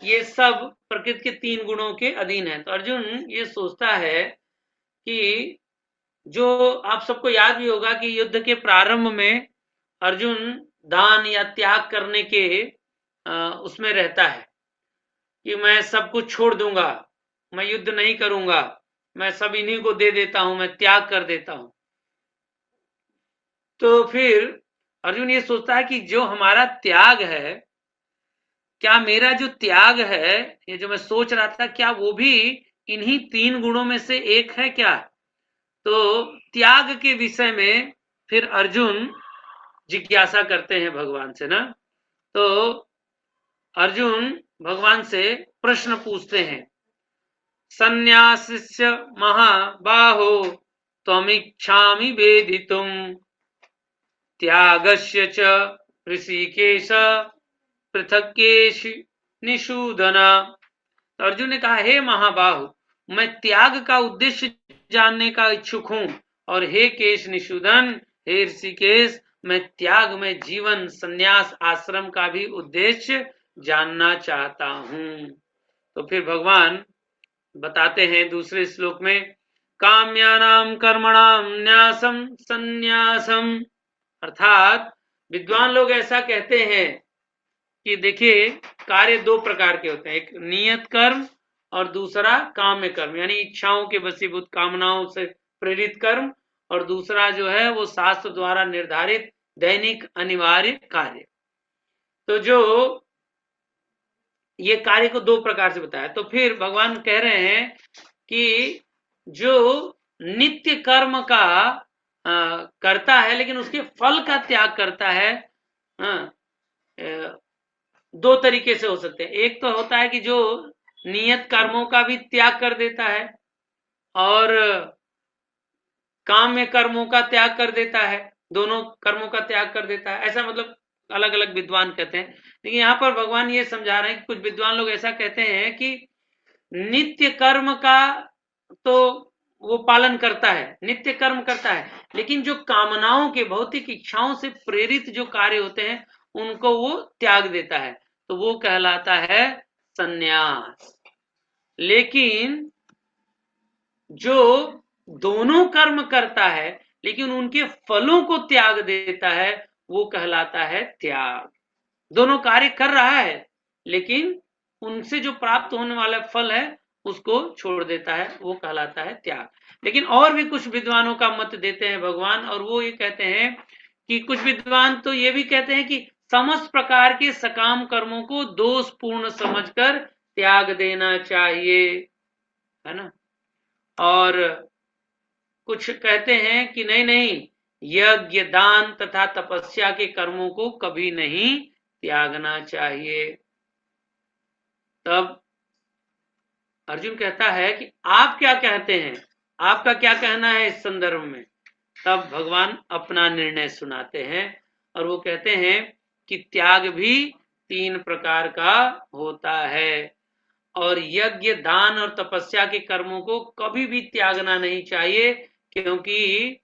ये सब प्रकृति के 3 गुणों के अधीन है। तो अर्जुन ये सोचता है कि जो आप सबको याद भी होगा कि युद्ध के प्रारंभ में अर्जुन दान या त्याग करने के उसमें रहता है कि मैं सब कुछ छोड़ दूंगा, मैं युद्ध नहीं करूंगा, मैं सब इन्हीं को दे देता हूं, मैं त्याग कर देता हूं। तो फिर अर्जुन ये सोचता है कि जो हमारा त्याग है, क्या मेरा जो त्याग है, ये जो मैं सोच रहा था, क्या वो भी इन्हीं 3 गुणों में से एक है क्या। तो त्याग के विषय में फिर अर्जुन जिज्ञासा करते हैं भगवान से ना। तो अर्जुन भगवान से प्रश्न पूछते हैं, संन्यासस्य महाबाहो त्वमिच्छामि वेदितुम त्यागस्य च ऋषिकेश पृथक्केश निषूदन। अर्जुन ने कहा, हे महाबाहु, मैं त्याग का उद्देश्य जानने का इच्छुक हूं, और हे केश निषूदन, हे ऋषिकेश, मैं त्याग में जीवन संन्यास आश्रम का भी उद्देश्य जानना चाहता हूं। तो फिर भगवान बताते हैं दूसरे श्लोक में, काम्यानाम कर्मणाम न्यासम संन्यासम, अर्थात विद्वान लोग ऐसा कहते हैं कि देखिए कार्य दो प्रकार के होते हैं, एक नियत कर्म और दूसरा काम्य कर्म, यानी इच्छाओं के वशीभूत कामनाओं से प्रेरित कर्म, और दूसरा जो है वो शास्त्र द्वारा निर्धारित दैनिक अनिवार्य कार्य। तो जो ये कार्य को दो प्रकार से बताया। तो फिर भगवान कह रहे हैं कि जो नित्य कर्म का करता है लेकिन उसके फल का त्याग करता है, दो तरीके से हो सकते हैं। एक तो होता है कि जो नियत कर्मों का भी त्याग कर देता है और काम्य कर्मों का त्याग कर देता है, दोनों कर्मों का त्याग कर देता है, ऐसा मतलब अलग अलग विद्वान कहते हैं। लेकिन यहाँ पर भगवान ये समझा रहे हैं कि कुछ विद्वान लोग ऐसा कहते हैं कि नित्य कर्म का तो वो पालन करता है, नित्य कर्म करता है, लेकिन जो कामनाओं के भौतिक इच्छाओं से प्रेरित जो कार्य होते हैं उनको वो त्याग देता है, तो वो कहलाता है संन्यास। लेकिन जो दोनों कर्म करता है लेकिन उनके फलों को त्याग देता है वो कहलाता है त्याग। दोनों कार्य कर रहा है लेकिन उनसे जो प्राप्त होने वाला फल है उसको छोड़ देता है, वो कहलाता है त्याग। लेकिन और भी कुछ विद्वानों का मत देते हैं भगवान, और वो ये कहते हैं कि कुछ विद्वान तो ये भी कहते हैं कि समस्त प्रकार के सकाम कर्मों को दोषपूर्ण समझकर त्याग देना चाहिए, है ना। और कुछ कहते हैं कि नहीं नहीं, यज्ञ दान तथा तपस्या के कर्मों को कभी नहीं त्यागना चाहिए। तब अर्जुन कहता है कि आप क्या कहते हैं, आपका क्या कहना है इस संदर्भ में। तब भगवान अपना निर्णय सुनाते हैं और वो कहते हैं कि त्याग भी 3 प्रकार का होता है, और यज्ञ दान और तपस्या के कर्मों को कभी भी त्यागना नहीं चाहिए। क्योंकि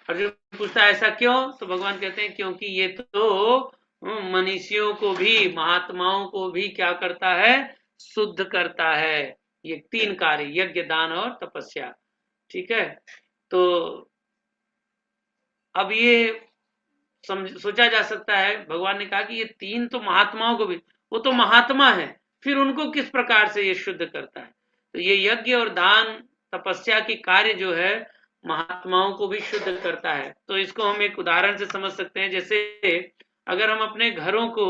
अर्जुन पूछता है ऐसा क्यों, तो भगवान कहते हैं क्योंकि ये तो मनुष्यों को भी, महात्माओं को भी क्या करता है, शुद्ध करता है। ये 3 कार्य, यज्ञ दान और तपस्या, ठीक है। तो अब ये सोचा जा सकता है, भगवान ने कहा कि ये 3 तो महात्माओं को भी, वो तो महात्मा है, फिर उनको किस प्रकार से ये शुद्ध करता है। तो ये यज्ञ और दान तपस्या की कार्य जो है महात्माओं को भी शुद्ध करता है। तो इसको हम एक उदाहरण से समझ सकते हैं, जैसे अगर हम अपने घरों को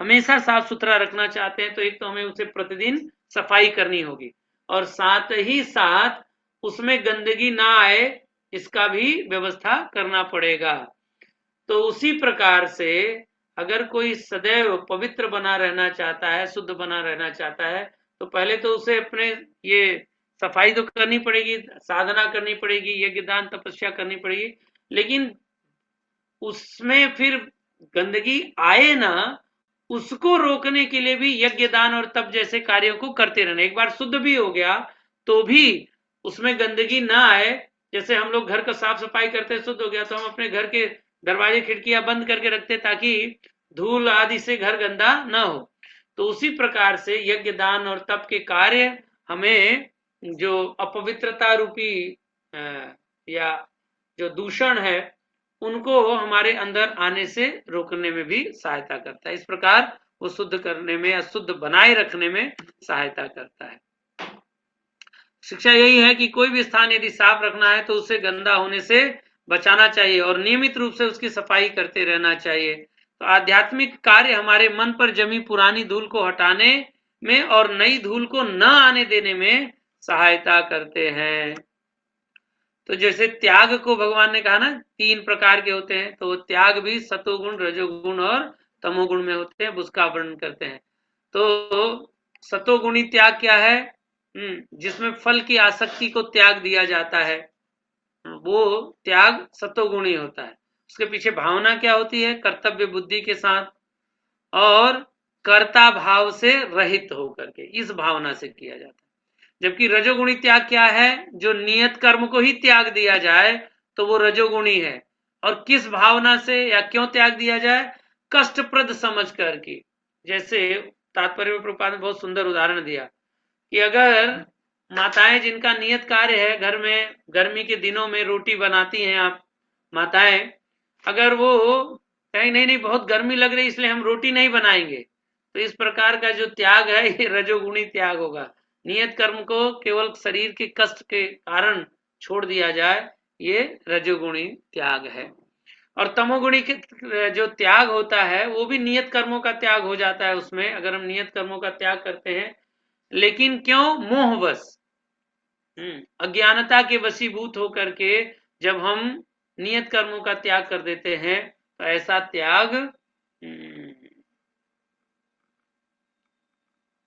हमेशा साफ सुथरा रखना चाहते हैं तो एक तो हमें उसे प्रतिदिन सफाई करनी होगी, और साथ ही साथ उसमें गंदगी ना आए इसका भी व्यवस्था करना पड़ेगा। तो उसी प्रकार से अगर कोई सदैव पवित्र बना रहना चाहता है, शुद्ध बना रहना चाहता है, तो पहले तो उसे अपने ये सफाई तो करनी पड़ेगी, साधना करनी पड़ेगी, यज्ञ दान तपस्या करनी पड़ेगी, लेकिन उसमें फिर गंदगी आए ना, उसको रोकने के लिए भी यज्ञ दान और तप जैसे कार्यों को करते रहना। एक बार शुद्ध भी हो गया तो भी उसमें गंदगी ना आए, जैसे हम लोग घर का साफ सफाई करते, शुद्ध हो गया तो हम अपने घर के दरवाजे खिड़कियां बंद करके रखते ताकि धूल आदि से घर गंदा ना हो। तो उसी प्रकार से यज्ञ दान और तप के कार्य हमें जो अपवित्रता रूपी या जो दूषण है उनको हमारे अंदर आने से रोकने में भी सहायता करता है। इस प्रकार वो शुद्ध करने में या शुद्ध बनाए रखने में सहायता करता है। शिक्षा यही है कि कोई भी स्थान यदि साफ रखना है तो उसे गंदा होने से बचाना चाहिए और नियमित रूप से उसकी सफाई करते रहना चाहिए। तो आध्यात्मिक कार्य हमारे मन पर जमी पुरानी धूल को हटाने में और नई धूल को न आने देने में सहायता करते हैं। तो जैसे त्याग को भगवान ने कहा ना 3 प्रकार के होते हैं, तो त्याग भी सतोगुण, रजोगुण और तमोगुण में होते हैं, उसका वर्णन करते हैं। तो सतोगुणी त्याग क्या है? जिसमें फल की आसक्ति को त्याग दिया जाता है, वो त्याग सतोगुणी होता है। उसके पीछे भावना क्या होती है? कर्तव्य बुद्धि के साथ और कर्ता भाव से रहित होकर के, इस भावना से किया जाता है। जबकि रजोगुणी त्याग क्या है? जो नियत कर्म को ही त्याग दिया जाए तो वो रजोगुणी है। और किस भावना से या क्यों त्याग दिया जाए? कष्टप्रद समझ करके। जैसे तात्पर्य में प्रभुपाद ने बहुत सुंदर उदाहरण दिया कि अगर माताएं जिनका नियत कार्य है घर में गर्मी के दिनों में रोटी बनाती हैं, आप माताएं, अगर वो कहीं नहीं नहीं बहुत गर्मी लग रही इसलिए हम रोटी नहीं बनाएंगे, तो इस प्रकार का जो त्याग है ये रजोगुणी त्याग होगा। नियत कर्म को केवल शरीर के कष्ट के कारण छोड़ दिया जाए, ये रजोगुणी त्याग है। और तमोगुणी के जो त्याग होता है वो भी नियत कर्मों का त्याग हो जाता है उसमें, अगर हम नियत कर्मों का त्याग करते हैं, लेकिन क्यों? मोहवश, अज्ञानता के वशीभूत होकर के जब हम नियत कर्मों का त्याग कर देते हैं तो ऐसा त्याग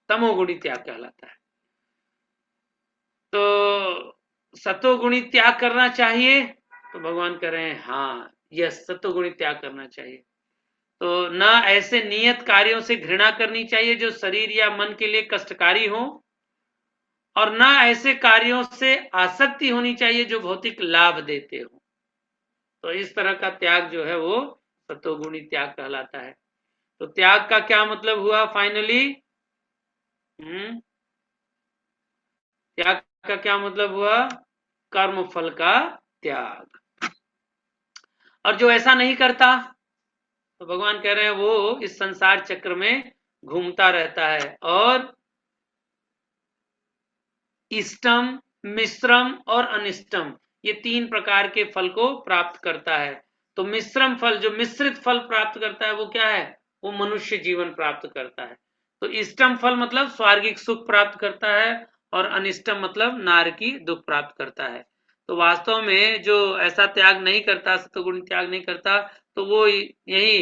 तमोगुणी त्याग कहलाता है। तो सतोगुणी त्याग करना चाहिए, तो भगवान कह रहे हैं हाँ, यस, सतोगुणी त्याग करना चाहिए। तो ना ऐसे नियत कार्यों से घृणा करनी चाहिए जो शरीर या मन के लिए कष्टकारी हो, और ना ऐसे कार्यों से आसक्ति होनी चाहिए जो भौतिक लाभ देते हो। तो इस तरह का त्याग जो है वो सतोगुणी त्याग कहलाता है। तो त्याग का क्या मतलब हुआ फाइनली? त्याग का क्या मतलब हुआ? कर्म फल का त्याग। और जो ऐसा नहीं करता, तो भगवान कह रहे हैं वो इस संसार चक्र में घूमता रहता है और इष्टम, मिश्रम और अनिष्टम, ये 3 प्रकार के फल को प्राप्त करता है। तो मिश्रम फल, जो मिश्रित फल प्राप्त करता है, वो क्या है? वो मनुष्य जीवन प्राप्त करता है। तो इष्टम फल मतलब स्वर्गिक सुख प्राप्त करता है, और अनिष्टम मतलब नारकी दुख प्राप्त करता है। तो वास्तव में जो ऐसा त्याग नहीं करता, सतोगुण त्याग नहीं करता, तो वो यही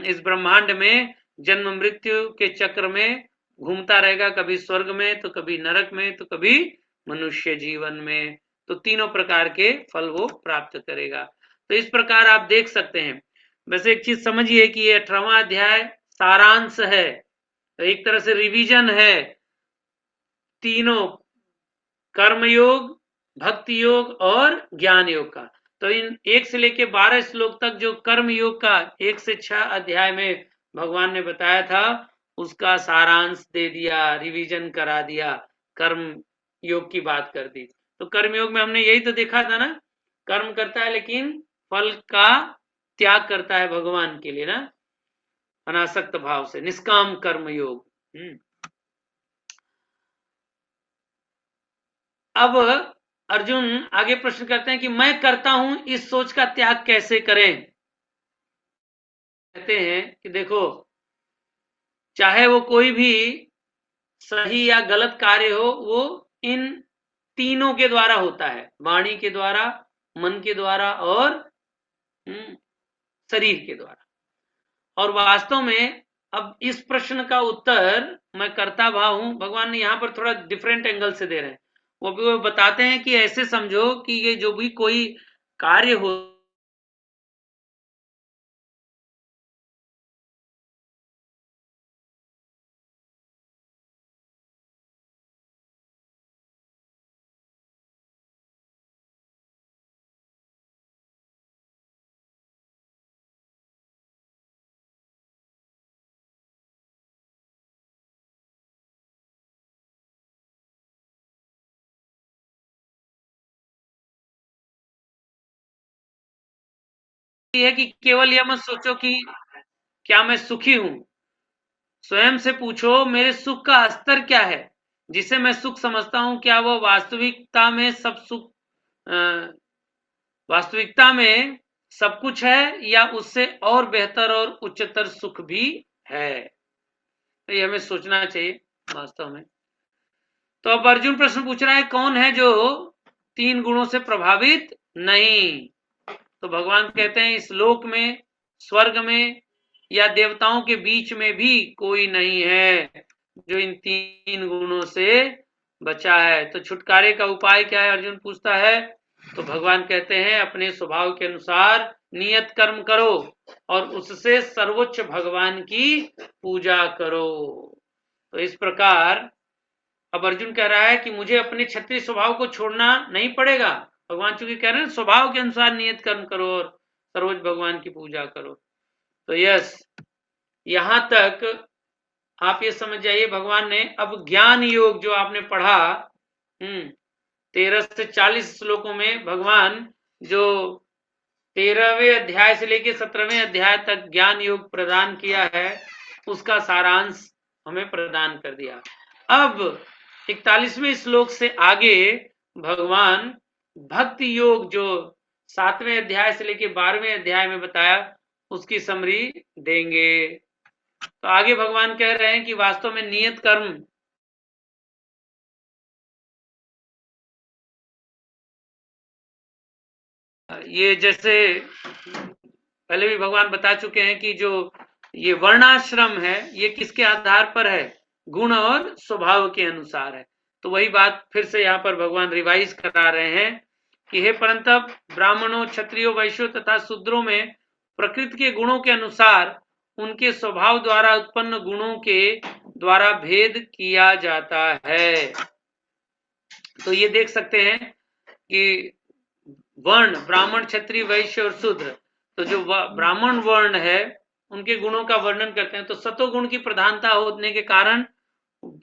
इस ब्रह्मांड में जन्म मृत्यु के चक्र में घूमता रहेगा, कभी स्वर्ग में तो कभी नरक में तो कभी मनुष्य जीवन में। तो तीनों प्रकार के फल वो प्राप्त करेगा। तो इस प्रकार आप देख सकते हैं। वैसे एक चीज समझिए कि ये 18वां अध्याय सारांश है, तो एक तरह से रिवीजन है तीनों, कर्मयोग, भक्ति योग और ज्ञान योग का। तो इन 1 से लेके 12 श्लोक तक जो कर्म योग का 1 से 6 अध्याय में भगवान ने बताया था, उसका सारांश दे दिया, रिवीजन करा दिया, कर्म योग की बात कर दी। तो कर्म योग में हमने यही तो देखा था ना, कर्म करता है लेकिन फल का त्याग करता है भगवान के लिए ना, अनासक्त भाव से, निष्काम कर्म योग। अब अर्जुन आगे प्रश्न करते हैं कि मैं करता हूं, इस सोच का त्याग कैसे करें? कहते हैं कि देखो, चाहे वो कोई भी सही या गलत कार्य हो, वो इन तीनों के द्वारा होता है, वाणी के द्वारा, मन के द्वारा और शरीर के द्वारा। और वास्तव में अब इस प्रश्न का उत्तर मैं करता भाव हूं, भगवान ने यहां पर थोड़ा डिफरेंट एंगल से दे रहे हैं। वो बताते हैं कि ऐसे समझो कि ये जो भी कोई कार्य हो, है कि केवल यह मत सोचो कि क्या मैं सुखी हूं, स्वयं से पूछो मेरे सुख का स्तर क्या है, जिसे मैं सुख समझता हूं, क्या वह वास्तविकता में सब सुख, वास्तविकता में सब कुछ है, या उससे और बेहतर और उच्चतर सुख भी है? तो ये हमें सोचना चाहिए वास्तव में। तो अब अर्जुन प्रश्न पूछ रहा है, कौन है जो तीन गुणों से प्रभावित नहीं। तो भगवान कहते हैं इस लोक में, स्वर्ग में या देवताओं के बीच में भी कोई नहीं है जो इन तीन गुणों से बचा है। तो छुटकारे का उपाय क्या है, अर्जुन पूछता है। तो भगवान कहते हैं अपने स्वभाव के अनुसार नियत कर्म करो और उससे सर्वोच्च भगवान की पूजा करो। तो इस प्रकार अब अर्जुन कह रहा है कि मुझे अपने क्षत्रिय स्वभाव को छोड़ना नहीं पड़ेगा। भगवान चूंकि कह रहे हैं स्वभाव के अनुसार नियत कर्म करो और सर्वोच्च भगवान की पूजा करो। तो यस, यहां तक आप ये समझ जाइए भगवान ने अब ज्ञान योग जो आपने पढ़ा 13 से 40 श्लोकों में भगवान जो 13वें अध्याय से लेकर 17वें अध्याय तक ज्ञान योग प्रदान किया है उसका सारांश हमें प्रदान कर दिया। अब 41वें श्लोक से आगे भगवान भक्ति योग जो 7वें अध्याय से लेकर 12वें अध्याय में बताया उसकी समरी देंगे। तो आगे भगवान कह रहे हैं कि वास्तव में नियत कर्म ये जैसे पहले भी भगवान बता चुके हैं कि जो ये वर्णाश्रम है ये किसके आधार पर है, गुण और स्वभाव के अनुसार है। तो वही बात फिर से यहाँ पर भगवान रिवाइज करा रहे हैं कि हे परंतप ब्राह्मणों, क्षत्रियों, वैश्यों तथा शूद्रों में प्रकृति के गुणों के अनुसार उनके स्वभाव द्वारा उत्पन्न गुणों के द्वारा भेद किया जाता है। तो ये देख सकते हैं कि वर्ण ब्राह्मण, क्षत्रिय, वैश्य और शूद्र, तो जो ब्राह्मण वर्ण है उनके गुणों का वर्णन करते हैं। तो सतोगुण की प्रधानता होने के कारण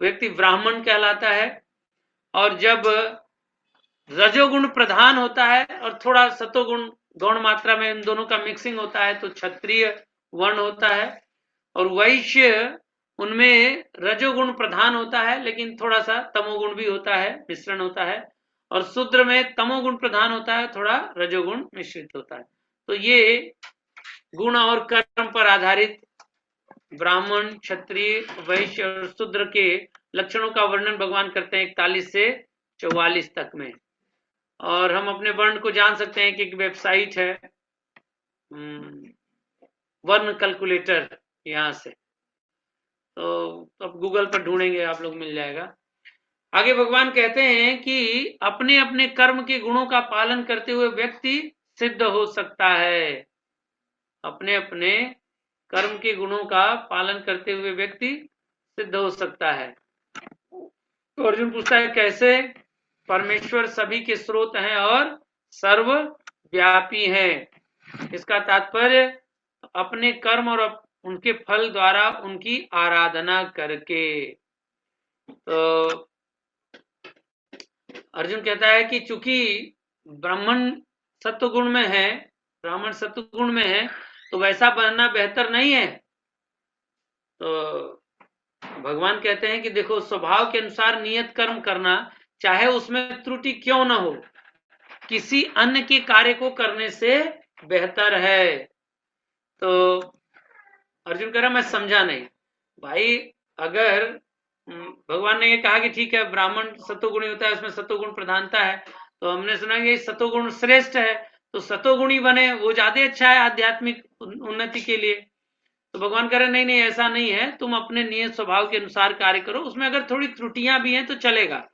व्यक्ति ब्राह्मण कहलाता है, और जब रजोगुण प्रधान होता है और थोड़ा सतोगुण गौण मात्रा में इन दोनों का मिक्सिंग होता है तो क्षत्रिय वर्ण होता है। और वैश्य उनमें रजोगुण प्रधान होता है लेकिन थोड़ा सा तमोगुण भी होता है, मिश्रण होता है। और शूद्र में तमोगुण प्रधान होता है, थोड़ा रजोगुण मिश्रित होता है। तो ये गुण और कर्म पर आधारित ब्राह्मण, क्षत्रिय, वैश्य और शूद्र के लक्षणों का वर्णन भगवान करते हैं 41 से 44 तक में। और हम अपने वर्ण को जान सकते हैं कि एक वेबसाइट है वर्ण कैलकुलेटर, यहाँ से तो अब गूगल पर ढूंढेंगे आप लोग मिल जाएगा। आगे भगवान कहते हैं कि अपने अपने कर्म के गुणों का पालन करते हुए व्यक्ति सिद्ध हो सकता है। अपने अपने कर्म के गुणों का पालन करते हुए व्यक्ति सिद्ध हो सकता है। तो अर्जुन पूछता है कैसे? परमेश्वर सभी के स्रोत हैं और सर्वव्यापी हैं। इसका तात्पर्य अपने कर्म और उनके फल द्वारा उनकी आराधना करके। तो अर्जुन कहता है कि चूंकि ब्राह्मण सत्वगुण में है, ब्राह्मण सत्वगुण में है तो वैसा बनना बेहतर नहीं है। तो भगवान कहते हैं कि देखो स्वभाव के अनुसार नियत कर्म करना, चाहे उसमें त्रुटि क्यों न हो, किसी अन्य के कार्य को करने से बेहतर है। तो अर्जुन कह रहा मैं समझा नहीं भाई। अगर भगवान ने ये कहा कि ठीक है ब्राह्मण सतोगुणी होता है, उसमें सतोगुण प्रधानता है, तो हमने सुना कि सतोगुण श्रेष्ठ है तो सतोगुणी बने वो ज्यादा अच्छा है आध्यात्मिक उन्नति के लिए। तो भगवान कह रहे नहीं नहीं ऐसा नहीं है, तुम अपने नियत स्वभाव के अनुसार कार्य करो, उसमें अगर थोड़ी त्रुटियां भी हैं तो चलेगा।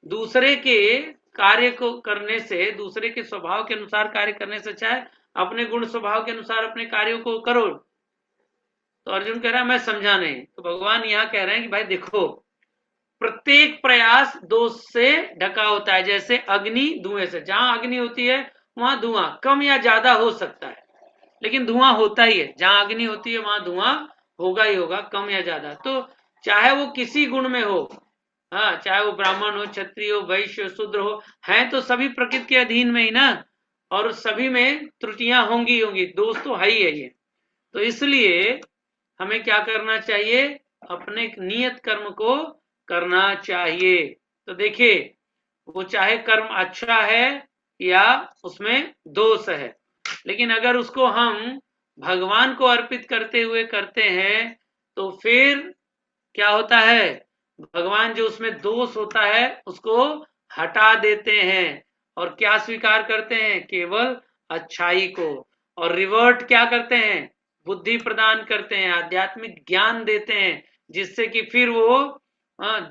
दूसरे के कार्य को करने से, दूसरे के स्वभाव के अनुसार कार्य करने से अच्छा है अपने गुण स्वभाव के अनुसार अपने कार्यों को करो। तो अर्जुन कह रहा है मैं समझा नहीं। तो भगवान यहाँ कह रहे हैं कि भाई देखो प्रत्येक प्रयास दोष से ढका होता है। जैसे अग्नि धुएं से, जहां अग्नि होती है वहां धुआं कम या ज्यादा हो सकता है लेकिन धुआं होता ही है। जहां अग्नि होती है वहां धुआं होगा ही होगा, कम या ज्यादा। तो चाहे वो किसी गुण में हो, हाँ, चाहे वो ब्राह्मण हो, क्षत्रिय हो, वैश्य, शूद्र हो, हैं तो सभी प्रकृति के अधीन में ही ना, और सभी में त्रुटियां होंगी होंगी, दोष तो है ही है ये। तो इसलिए हमें क्या करना चाहिए? अपने नियत कर्म को करना चाहिए। तो देखिए वो चाहे कर्म अच्छा है या उसमें दोष है, लेकिन अगर उसको हम भगवान को अर्पित करते हुए करते हैं तो फिर क्या होता है? भगवान जो उसमें दोष होता है उसको हटा देते हैं और क्या स्वीकार करते हैं? केवल अच्छाई को। और रिवर्ट क्या करते हैं? बुद्धि प्रदान करते हैं, आध्यात्मिक ज्ञान देते हैं, जिससे कि फिर वो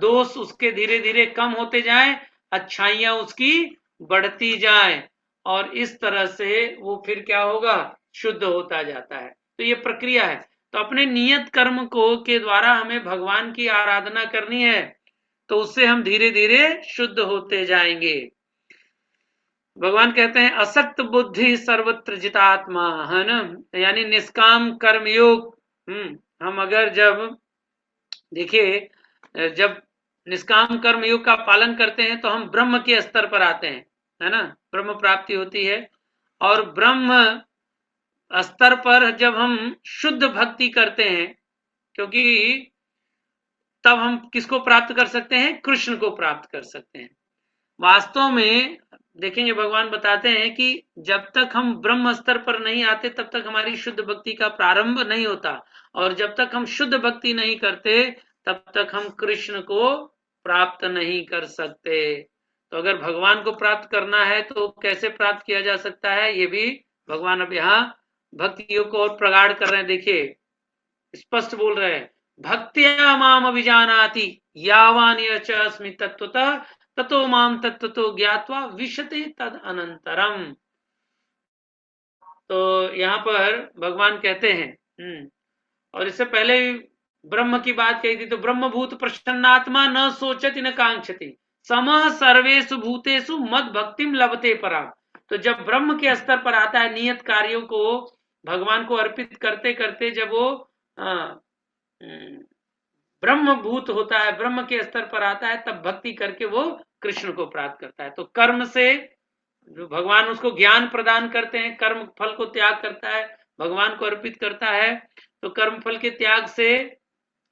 दोष उसके धीरे धीरे कम होते जाएं, अच्छाइयां उसकी बढ़ती जाएं, और इस तरह से वो फिर क्या होगा? शुद्ध होता जाता है। तो ये प्रक्रिया है। तो अपने नियत कर्म को के द्वारा हमें भगवान की आराधना करनी है, तो उससे हम धीरे धीरे शुद्ध होते जाएंगे। भगवान कहते हैं असक्त बुद्धि सर्वत्र जितात्मा, है ना, यानी निष्काम कर्म योग। हम अगर जब देखिए, जब निष्काम कर्म योग का पालन करते हैं तो हम ब्रह्म के स्तर पर आते हैं, है ना, ब्रह्म प्राप्ति होती है। और ब्रह्म स्तर पर जब हम शुद्ध भक्ति करते हैं, क्योंकि तब हम किसको प्राप्त कर सकते हैं? कृष्ण को प्राप्त कर सकते हैं। वास्तव में देखेंगे, भगवान बताते हैं कि जब तक हम ब्रह्म स्तर पर नहीं आते तब तक हमारी शुद्ध भक्ति का प्रारंभ नहीं होता, और जब तक हम शुद्ध भक्ति नहीं करते तब तक हम कृष्ण को प्राप्त नहीं कर सकते। तो अगर भगवान को प्राप्त करना है तो कैसे प्राप्त किया जा सकता है, ये भी भगवान अब यहाँ भक्ति योग को और प्रगाढ़ कर रहे हैं। देखिए, स्पष्ट बोल रहे हैं, भक्त्या माम अभिजानाति यावान च अस्मि तत्वतः ततो माम तत्वतो ज्ञात्वा विशते तद अनंतरम। तो यहाँ पर भगवान कहते हैं, और इससे पहले ब्रह्म की बात कही थी, तो ब्रह्मभूत प्रसन्नात्मा न सोचति न कांक्षति समः सर्वेषु भूतेषु मद भक्तिम लभते परा। तो जब ब्रह्म के स्तर पर आता है, नियत कार्यों को भगवान को अर्पित करते करते जब वो ब्रह्म भूत होता है, ब्रह्म के स्तर पर आता है, तब भक्ति करके वो कृष्ण को प्राप्त करता है। तो कर्म से जो भगवान उसको ज्ञान प्रदान करते हैं, कर्म फल को त्याग करता है, भगवान को अर्पित करता है, तो कर्म फल के त्याग से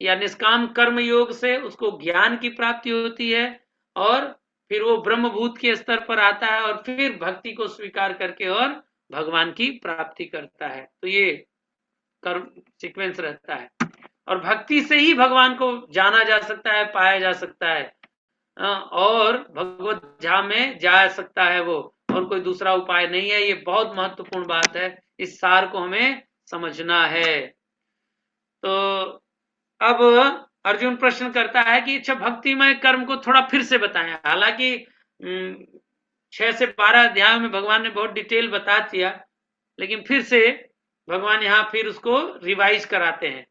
या निष्काम कर्म योग से उसको ज्ञान की प्राप्ति होती है, और फिर वो ब्रह्मभूत के स्तर पर आता है, और फिर भक्ति को स्वीकार करके और भगवान की प्राप्ति करता है। तो ये कर्म सीक्वेंस रहता है, और भक्ति से ही भगवान को जाना जा सकता है, पाया जा सकता है, और भगवत धाम में जा सकता है वो, और कोई दूसरा उपाय नहीं है। ये बहुत महत्वपूर्ण बात है, इस सार को हमें समझना है। तो अब अर्जुन प्रश्न करता है कि अच्छा, भक्तिमय कर्म को थोड़ा फिर से बताएं। हालांकि 6 से 12 अध्याय में भगवान ने बहुत डिटेल बता दिया, लेकिन फिर से भगवान यहाँ फिर उसको रिवाइज कराते हैं।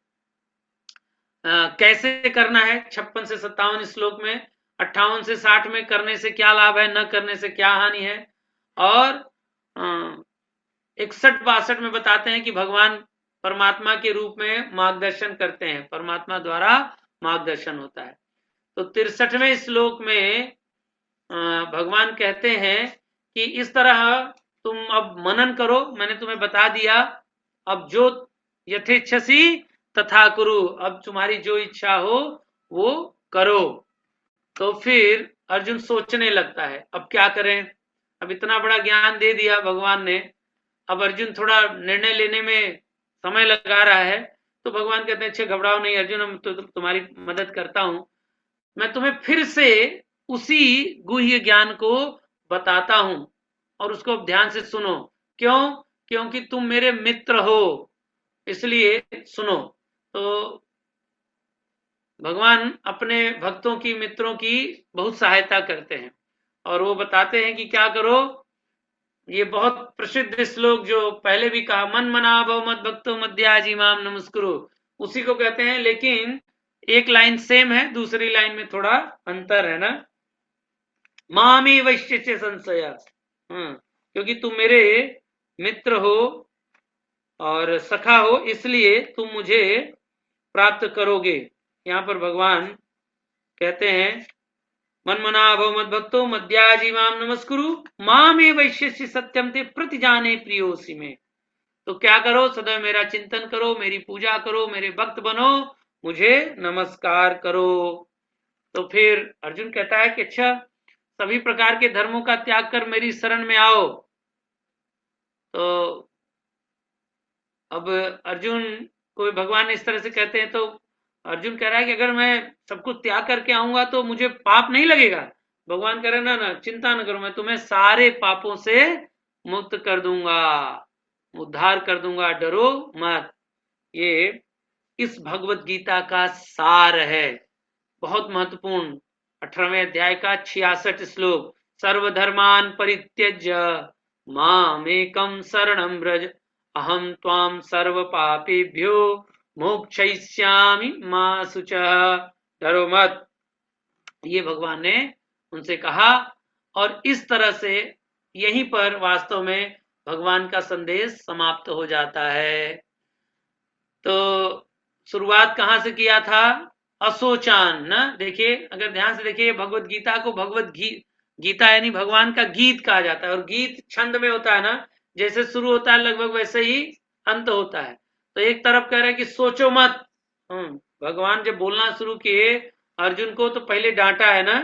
कैसे करना है? 56 से 57 श्लोक में, 58 से 60 में करने से क्या लाभ है, न करने से क्या हानि है, और 61-62 में बताते हैं कि भगवान परमात्मा के रूप में मार्गदर्शन करते हैं, परमात्मा द्वारा मार्गदर्शन होता है। तो 63वें श्लोक में भगवान कहते हैं कि इस तरह तुम अब मनन करो, मैंने तुम्हें बता दिया, अब जो यथेच्छसी तथा कुरु, अब तुम्हारी जो इच्छा हो वो करो। तो फिर अर्जुन सोचने लगता है, अब क्या करें, अब इतना बड़ा ज्ञान दे दिया भगवान ने, अब अर्जुन थोड़ा निर्णय लेने में समय लगा रहा है। तो भगवान कहते हैं, अच्छे घबराओ नहीं अर्जुन, हम तो तुम्हारी मदद करता हूं, मैं तुम्हें फिर से उसी गुह्य ज्ञान को बताता हूं, और उसको ध्यान से सुनो। क्यों? क्योंकि तुम मेरे मित्र हो, इसलिए सुनो। तो भगवान अपने भक्तों की, मित्रों की बहुत सहायता करते हैं, और वो बताते हैं कि क्या करो। ये बहुत प्रसिद्ध श्लोक जो पहले भी कहा, मन मना भव मद भक्तो मध्याजी माम नमस्कुरु, उसी को कहते हैं, लेकिन एक लाइन सेम है, दूसरी लाइन में थोड़ा अंतर है ना। मामी वैश्य संशय, क्योंकि तुम मेरे मित्र हो और सखा हो, इसलिए तुम मुझे प्राप्त करोगे। यहाँ पर भगवान कहते हैं, मन मना भव मद भक्तो मध्याजी माम नमस्कुरु मामे वैश्य सत्यम ते प्रति जाने प्रियोसी में। तो क्या करो, सदैव मेरा चिंतन करो, मेरी पूजा करो, मेरे भक्त बनो, मुझे नमस्कार करो। तो फिर अर्जुन कहता है कि अच्छा, सभी प्रकार के धर्मों का त्याग कर मेरी शरण में आओ। तो अब अर्जुन को भगवान इस तरह से कहते हैं, तो अर्जुन कह रहा है कि अगर मैं सब कुछ त्याग करके आऊंगा तो मुझे पाप नहीं लगेगा, भगवान कह रहे ना ना चिंता न करो, मैं तुम्हें सारे पापों से मुक्त कर दूंगा, उद्धार कर दूंगा, डरो मत। ये इस भगवत गीता का सार है, बहुत महत्वपूर्ण। 18वें अध्याय का 66 श्लोक, सर्वधर्मान परित्यज्य मामेकं शरणं व्रज अहम त्वाम सर्व पापेभ्यो मोक्षयिष्यामि मा शुचः। डरो मत, ये भगवान ने उनसे कहा। और इस तरह से यहीं पर वास्तव में भगवान का संदेश समाप्त हो जाता है। तो शुरुआत कहां से किया था? अशोचान ना, देखिए अगर ध्यान से देखिए भगवत गीता को गीता यानी भगवान का गीत कहा जाता है, और गीत छंद में होता है ना, जैसे शुरू होता है लगभग वैसे ही अंत होता है। तो एक तरफ कह रहे हैं कि सोचो मत। भगवान जब बोलना शुरू किए अर्जुन को तो पहले डांटा है ना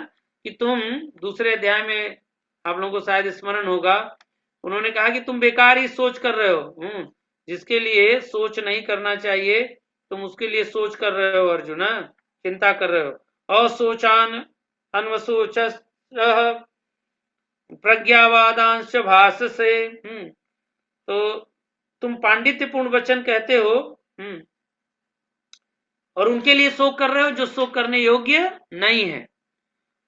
कि तुम, दूसरे अध्याय में आप लोगों को शायद स्मरण होगा, उन्होंने कहा कि तुम बेकार ही सोच कर रहे हो, जिसके लिए सोच नहीं करना चाहिए तुम उसके लिए सोच कर रहे हो अर्जुन, चिंता कर रहे हो। असोचान अनवसोच प्रज्ञावादांश भाष से, तो तुम पांडित्यपूर्ण वचन कहते हो, और उनके लिए शोक कर रहे हो जो शोक करने योग्य नहीं है।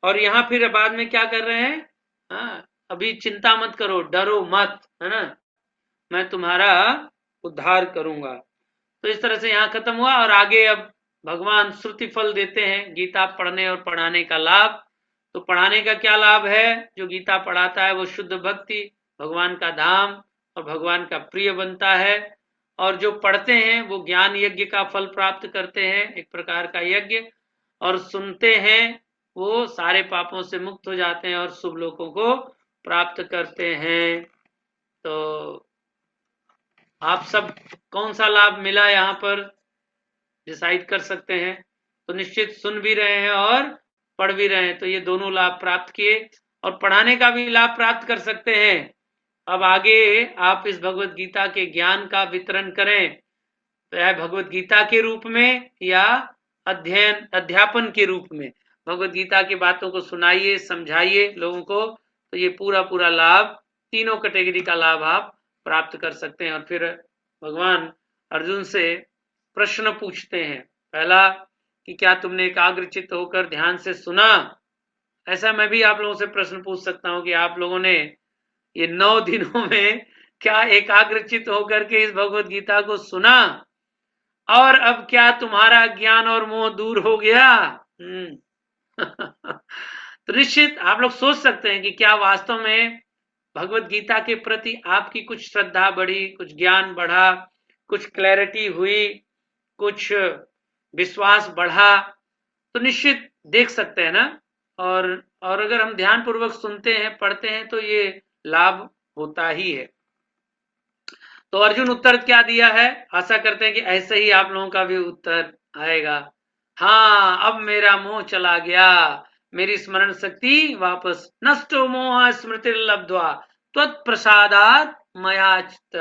और यहां फिर बाद में क्या कर रहे हैं? अभी चिंता मत करो, डरो मत, है ना, मैं तुम्हारा उद्धार करूंगा। तो इस तरह से यहाँ खत्म हुआ। और आगे अब भगवान श्रुति फल देते हैं गीता पढ़ने और पढ़ाने का लाभ। तो पढ़ाने का क्या लाभ है? जो गीता पढ़ाता है वो शुद्ध भक्ति, भगवान का धाम और भगवान का प्रिय बनता है। और जो पढ़ते हैं वो ज्ञान यज्ञ का फल प्राप्त करते हैं, एक प्रकार का यज्ञ। और सुनते हैं वो सारे पापों से मुक्त हो जाते हैं और शुभ लोकों को प्राप्त करते हैं। तो आप सब कौन सा लाभ मिला यहाँ पर डिसाइड कर सकते हैं। तो निश्चित सुन भी रहे हैं और पढ़ भी रहे हैं, तो ये दोनों लाभ प्राप्त किए। और पढ़ाने का भी लाभ प्राप्त कर सकते हैं। अब आगे आप इस भगवत गीता के ज्ञान का वितरण करें, चाहे भगवत गीता के रूप में या अध्यापन के रूप में भगवत गीता की बातों को सुनाइए, समझाइए लोगों को। तो ये पूरा लाभ, तीनों कैटेगरी का लाभ आप प्राप्त कर सकते हैं। और फिर भगवान अर्जुन से प्रश्न पूछते हैं। पहला कि क्या तुमने एकाग्रचित्त होकर ध्यान से सुना? ऐसा मैं भी आप लोगों से प्रश्न पूछ सकता हूं कि आप लोगों ने ये 9 दिनों में क्या एकाग्रचित्त होकर के इस भगवत गीता को सुना? और अब क्या तुम्हारा ज्ञान और मोह दूर हो गया? तो निश्चित आप लोग सोच सकते हैं कि क्या वास्तव में भगवत गीता के प्रति आपकी कुछ श्रद्धा बढ़ी, कुछ ज्ञान बढ़ा, कुछ क्लैरिटी हुई, कुछ विश्वास बढ़ा? तो निश्चित देख सकते हैं ना। और अगर हम ध्यान पूर्वक सुनते हैं, पढ़ते हैं, तो ये लाभ होता ही है। तो अर्जुन उत्तर क्या दिया है? आशा करते हैं कि ऐसे ही आप लोगों का भी उत्तर आएगा। हाँ, अब मेरा मोह चला गया, मेरी स्मरण शक्ति वापस, नष्टो मोह स्मृति लब्ध्वा त्वत्प्रसादात् मयाच्युत।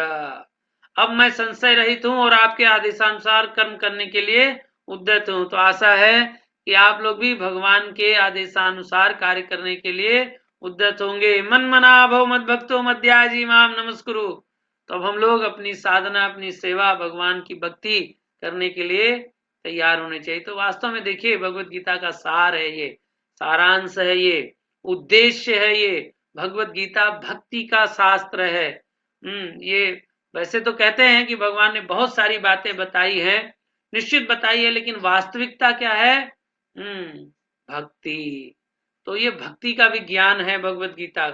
अब मैं संशय रहित हूं और आपके आदेशानुसार कर्म करने के लिए उद्यत हूं। तो आशा है कि आप लोग भी भगवान के आदेशानुसार कार्य करने के लिए उद्यत होंगे। मन मना भव मद भक्तो मध्याजी माम नमस्कुरु। तो अब हम लोग अपनी साधना, अपनी सेवा, भगवान की भक्ति करने के लिए तैयार होने चाहिए। तो वास्तव में देखिए भगवत गीता का सार है, ये सारांश है, ये उद्देश्य है। ये भगवत गीता भक्ति का शास्त्र है। ये वैसे तो कहते हैं कि भगवान ने बहुत सारी बातें बताई हैं, निश्चित बताई है, लेकिन वास्तविकता क्या है? भक्ति। तो ये भक्ति का भी ज्ञान है भगवत गीता।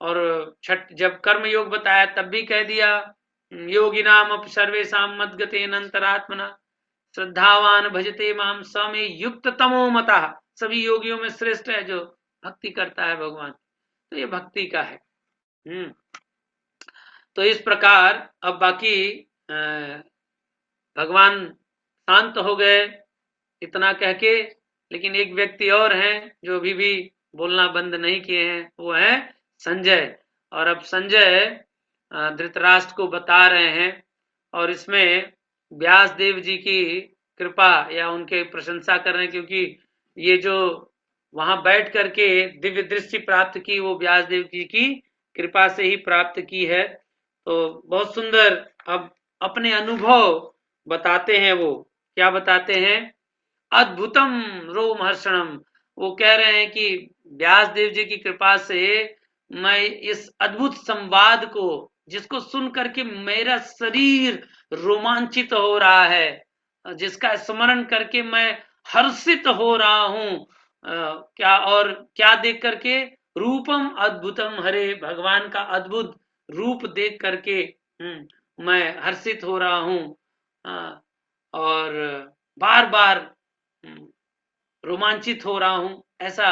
और जब कर्म योग बताया तब भी कह दिया, योगी नाम अप सर्वेशम मद्गतेन अंतरात्मना श्रद्धावान भजते माम स में युक्त तमो मता। सभी योगियों में श्रेष्ठ है जो भक्ति करता है भगवान। तो ये भक्ति का है। तो इस प्रकार अब बाकी भगवान शांत हो गए इतना कह के, लेकिन एक व्यक्ति और हैं जो अभी भी बोलना बंद नहीं किए हैं, वो है संजय। और अब संजय धृतराष्ट्र को बता रहे हैं, और इसमें व्यास देव जी की कृपा या उनके प्रशंसा कर रहे हैं, क्योंकि ये जो वहां बैठ करके दिव्य दृष्टि प्राप्त की, वो व्यासदेव जी की कृपा से ही प्राप्त की है। तो बहुत सुंदर अब अपने अनुभव बताते हैं। वो क्या बताते हैं? अद्भुतम रोमहर्षणम। वो कह रहे हैं कि व्यासदेव जी की कृपा से मैं इस अद्भुत संवाद को, जिसको सुन करके मेरा शरीर रोमांचित हो रहा है, जिसका स्मरण करके मैं हर्षित हो रहा हूँ, क्या और क्या देख करके? रूपम अद्भुतम हरे, भगवान का अद्भुत रूप देख करके मैं हर्षित हो रहा हूँ, और बार बार रोमांचित हो रहा हूं, ऐसा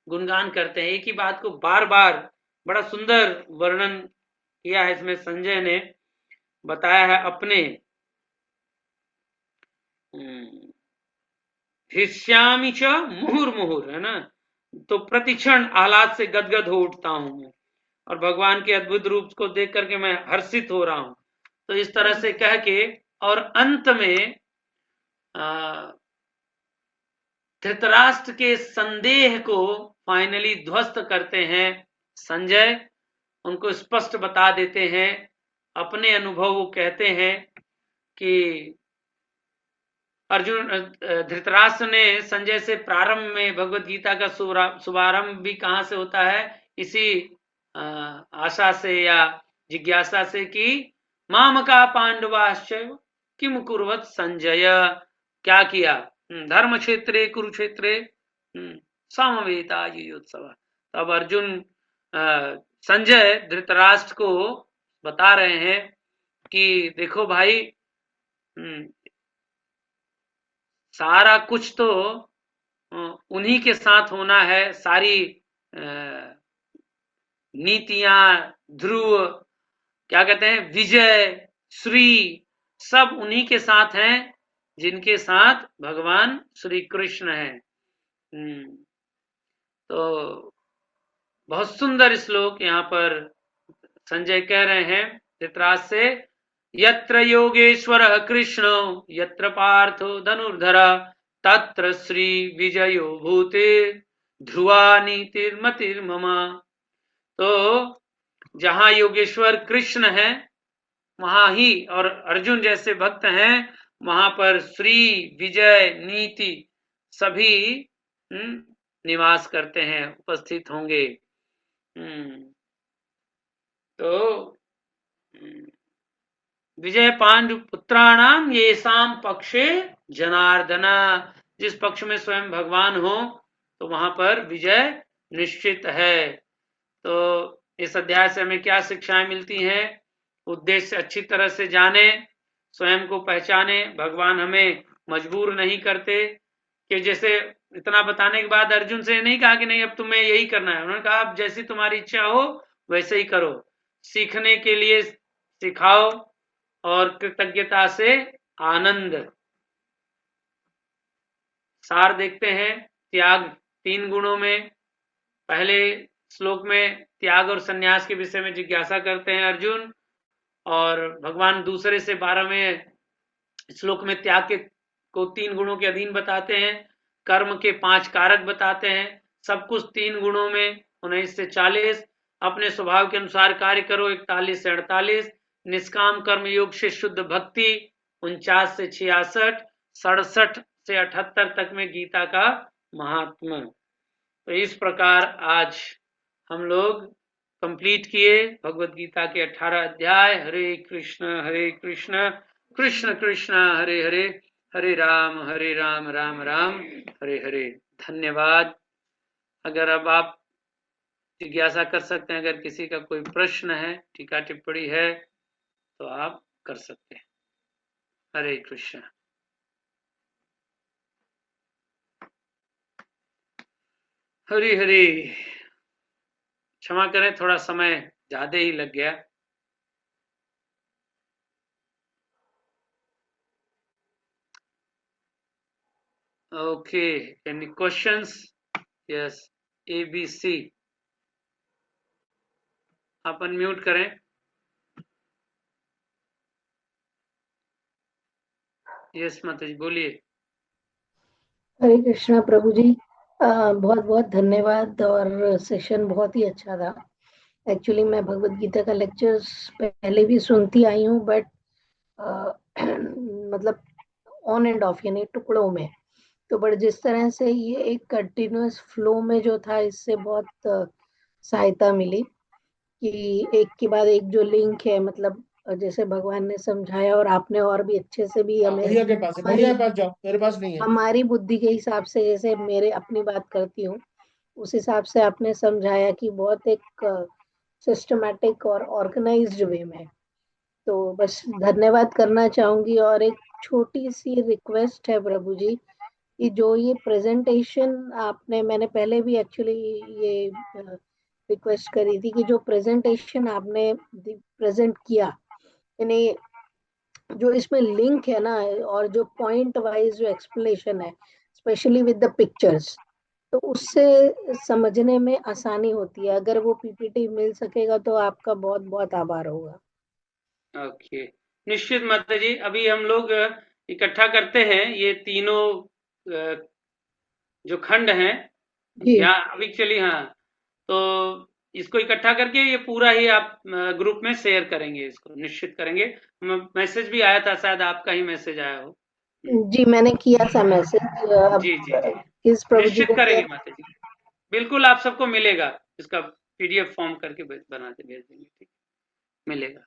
गुणगान करते हैं। एक ही बात को बार बार बड़ा सुंदर वर्णन किया है इसमें संजय ने, बताया है अपने हृष्यामि च मुहुर्मुहुर, है ना, तो प्रतिक्षण आह्लाद से गदगद हो उठता हूं मैं, और भगवान के अद्भुत रूप को देख करके मैं हर्षित हो रहा हूं। तो इस तरह से कह के, और अंत में धृतराष्ट्र के संदेह को फाइनली ध्वस्त करते हैं संजय, उनको स्पष्ट बता देते हैं अपने अनुभव। वो कहते हैं कि अर्जुन, धृतराष्ट्र ने संजय से प्रारंभ में भगवत गीता का शुभारंभ भी कहां से होता है? इसी आशा से या जिज्ञासा से कि मामका पांडवाश्चैव किम कुर्वत संजय, क्या किया? धर्म क्षेत्रे कुरुक्षेत्रे समवेता युयोत्सव। अब अर्जुन संजय धृतराष्ट्र को बता रहे हैं कि देखो भाई, सारा कुछ तो उन्हीं के साथ होना है, सारी नीतियां, ध्रुव, क्या कहते हैं, विजय, श्री, सब उन्हीं के साथ हैं जिनके साथ भगवान श्री कृष्ण हैं। तो बहुत सुंदर श्लोक यहाँ पर संजय कह रहे हैं धृतराष्ट्र से, यत्र योगेश्वरः कृष्णो यत्र पार्थो धनुर्धर तत्र श्री विजयो भूते ध्रुवा नीतिर्मतिर्मम। तो जहां योगेश्वर कृष्ण है वहां ही, और अर्जुन जैसे भक्त हैं वहां पर श्री, विजय, नीति सभी निवास करते हैं, उपस्थित होंगे। तो विजय पांडु पुत्राणाम येषाम पक्षे जनार्दन, जिस पक्ष में स्वयं भगवान हो तो वहां पर विजय निश्चित है। तो इस अध्याय से हमें क्या शिक्षाएं मिलती हैं? उद्देश्य अच्छी तरह से जाने, स्वयं को पहचाने। भगवान हमें मजबूर नहीं करते कि जैसे इतना बताने के बाद अर्जुन से नहीं कहा कि नहीं अब तुम्हें यही करना है, उन्होंने कहा अब जैसी तुम्हारी इच्छा हो वैसे ही करो, सीखने के लिए सिखाओ और कृतज्ञता से आनंद। सार देखते हैं त्याग 3 गुणों में। पहले श्लोक में त्याग और संन्यास के विषय में जिज्ञासा करते हैं अर्जुन, और भगवान दूसरे से 12वें श्लोक में त्याग के को 3 गुणों के अधीन बताते हैं, कर्म के 5 कारक बताते हैं, सब कुछ 3 गुणों में। 19 से 40 अपने स्वभाव के अनुसार कार्य करो, 41 से 48 निष्काम कर्म योग से शुद्ध भक्ति, 49 से 66, 67 से 78 तक में गीता का महात्मा। तो इस प्रकार आज हम लोग कंप्लीट किए भगवत गीता के 18 अध्याय। हरे कृष्ण कृष्ण कृष्ण हरे हरे, हरे राम राम राम हरे हरे। धन्यवाद। अगर अब आप जिज्ञासा कर सकते हैं, अगर किसी का कोई प्रश्न है, टीका टिप्पणी है तो आप कर सकते हैं। हरे कृष्ण। हरि हरि। क्षमा करें, थोड़ा समय ज्यादा ही लग गया। Okay, any questions? Yes, ABC. आप अनम्यूट करें। यस माता जी बोलिए। हरे कृष्णा प्रभु जी। बहुत बहुत धन्यवाद, और सेशन बहुत ही अच्छा था। एक्चुअली मैं भगवत गीता का लेक्चर्स पहले भी सुनती आई हूँ, बट मतलब ऑन एंड ऑफ, यानी टुकड़ों में। तो बट जिस तरह से ये एक कंटिन्यूअस फ्लो में जो था, इससे बहुत सहायता मिली कि एक के बाद एक जो लिंक है, मतलब जैसे भगवान ने समझाया और आपने और भी अच्छे से भी हाँ, हमें भैया के पास है, भैया हमारी के पास जाओ, मेरे पास नहीं है। हमारी बुद्धि के हिसाब से, जैसे मेरे अपनी बात करती हूँ उस हिसाब से आपने समझाया कि बहुत एक सिस्टमेटिक और ऑर्गेनाइज्ड वे में। तो बस धन्यवाद करना चाहूंगी, और एक छोटी सी रिक्वेस्ट है प्रभु जी, कि जो ये प्रेजेंटेशन आपने, मैंने पहले भी एक्चुअली ये रिक्वेस्ट करी थी कि जो प्रेजेंटेशन आपने प्रेजेंट किया, यानी जो इसमें लिंक है ना, और जो पॉइंट वाइज जो एक्सप्लेनेशन है, स्पेशली विद द पिक्चर्स, तो उससे समझने में आसानी होती है। अगर वो पीपीटी मिल सकेगा तो आपका बहुत बहुत आभार होगा। ओके, निश्चित माता जी, अभी हम लोग इकट्ठा करते हैं ये तीनों अ, जो खंड हैं, जी ध्यान अभी चलिए। हाँ, तो इसको इकट्ठा करके ये पूरा ही आप ग्रुप में शेयर करेंगे, इसको निश्चित करेंगे। मैसेज भी आया था, शायद आपका ही मैसेज आया हो। जी, मैंने किया था मैसेज। अब जी जी जी, किस प्रभु जी निश्चित को करेंगे मैं। माता जी, बिल्कुल आप सबको मिलेगा, इसका पीडीएफ फॉर्म करके बना के भेज देंगे, ठीक, मिलेगा।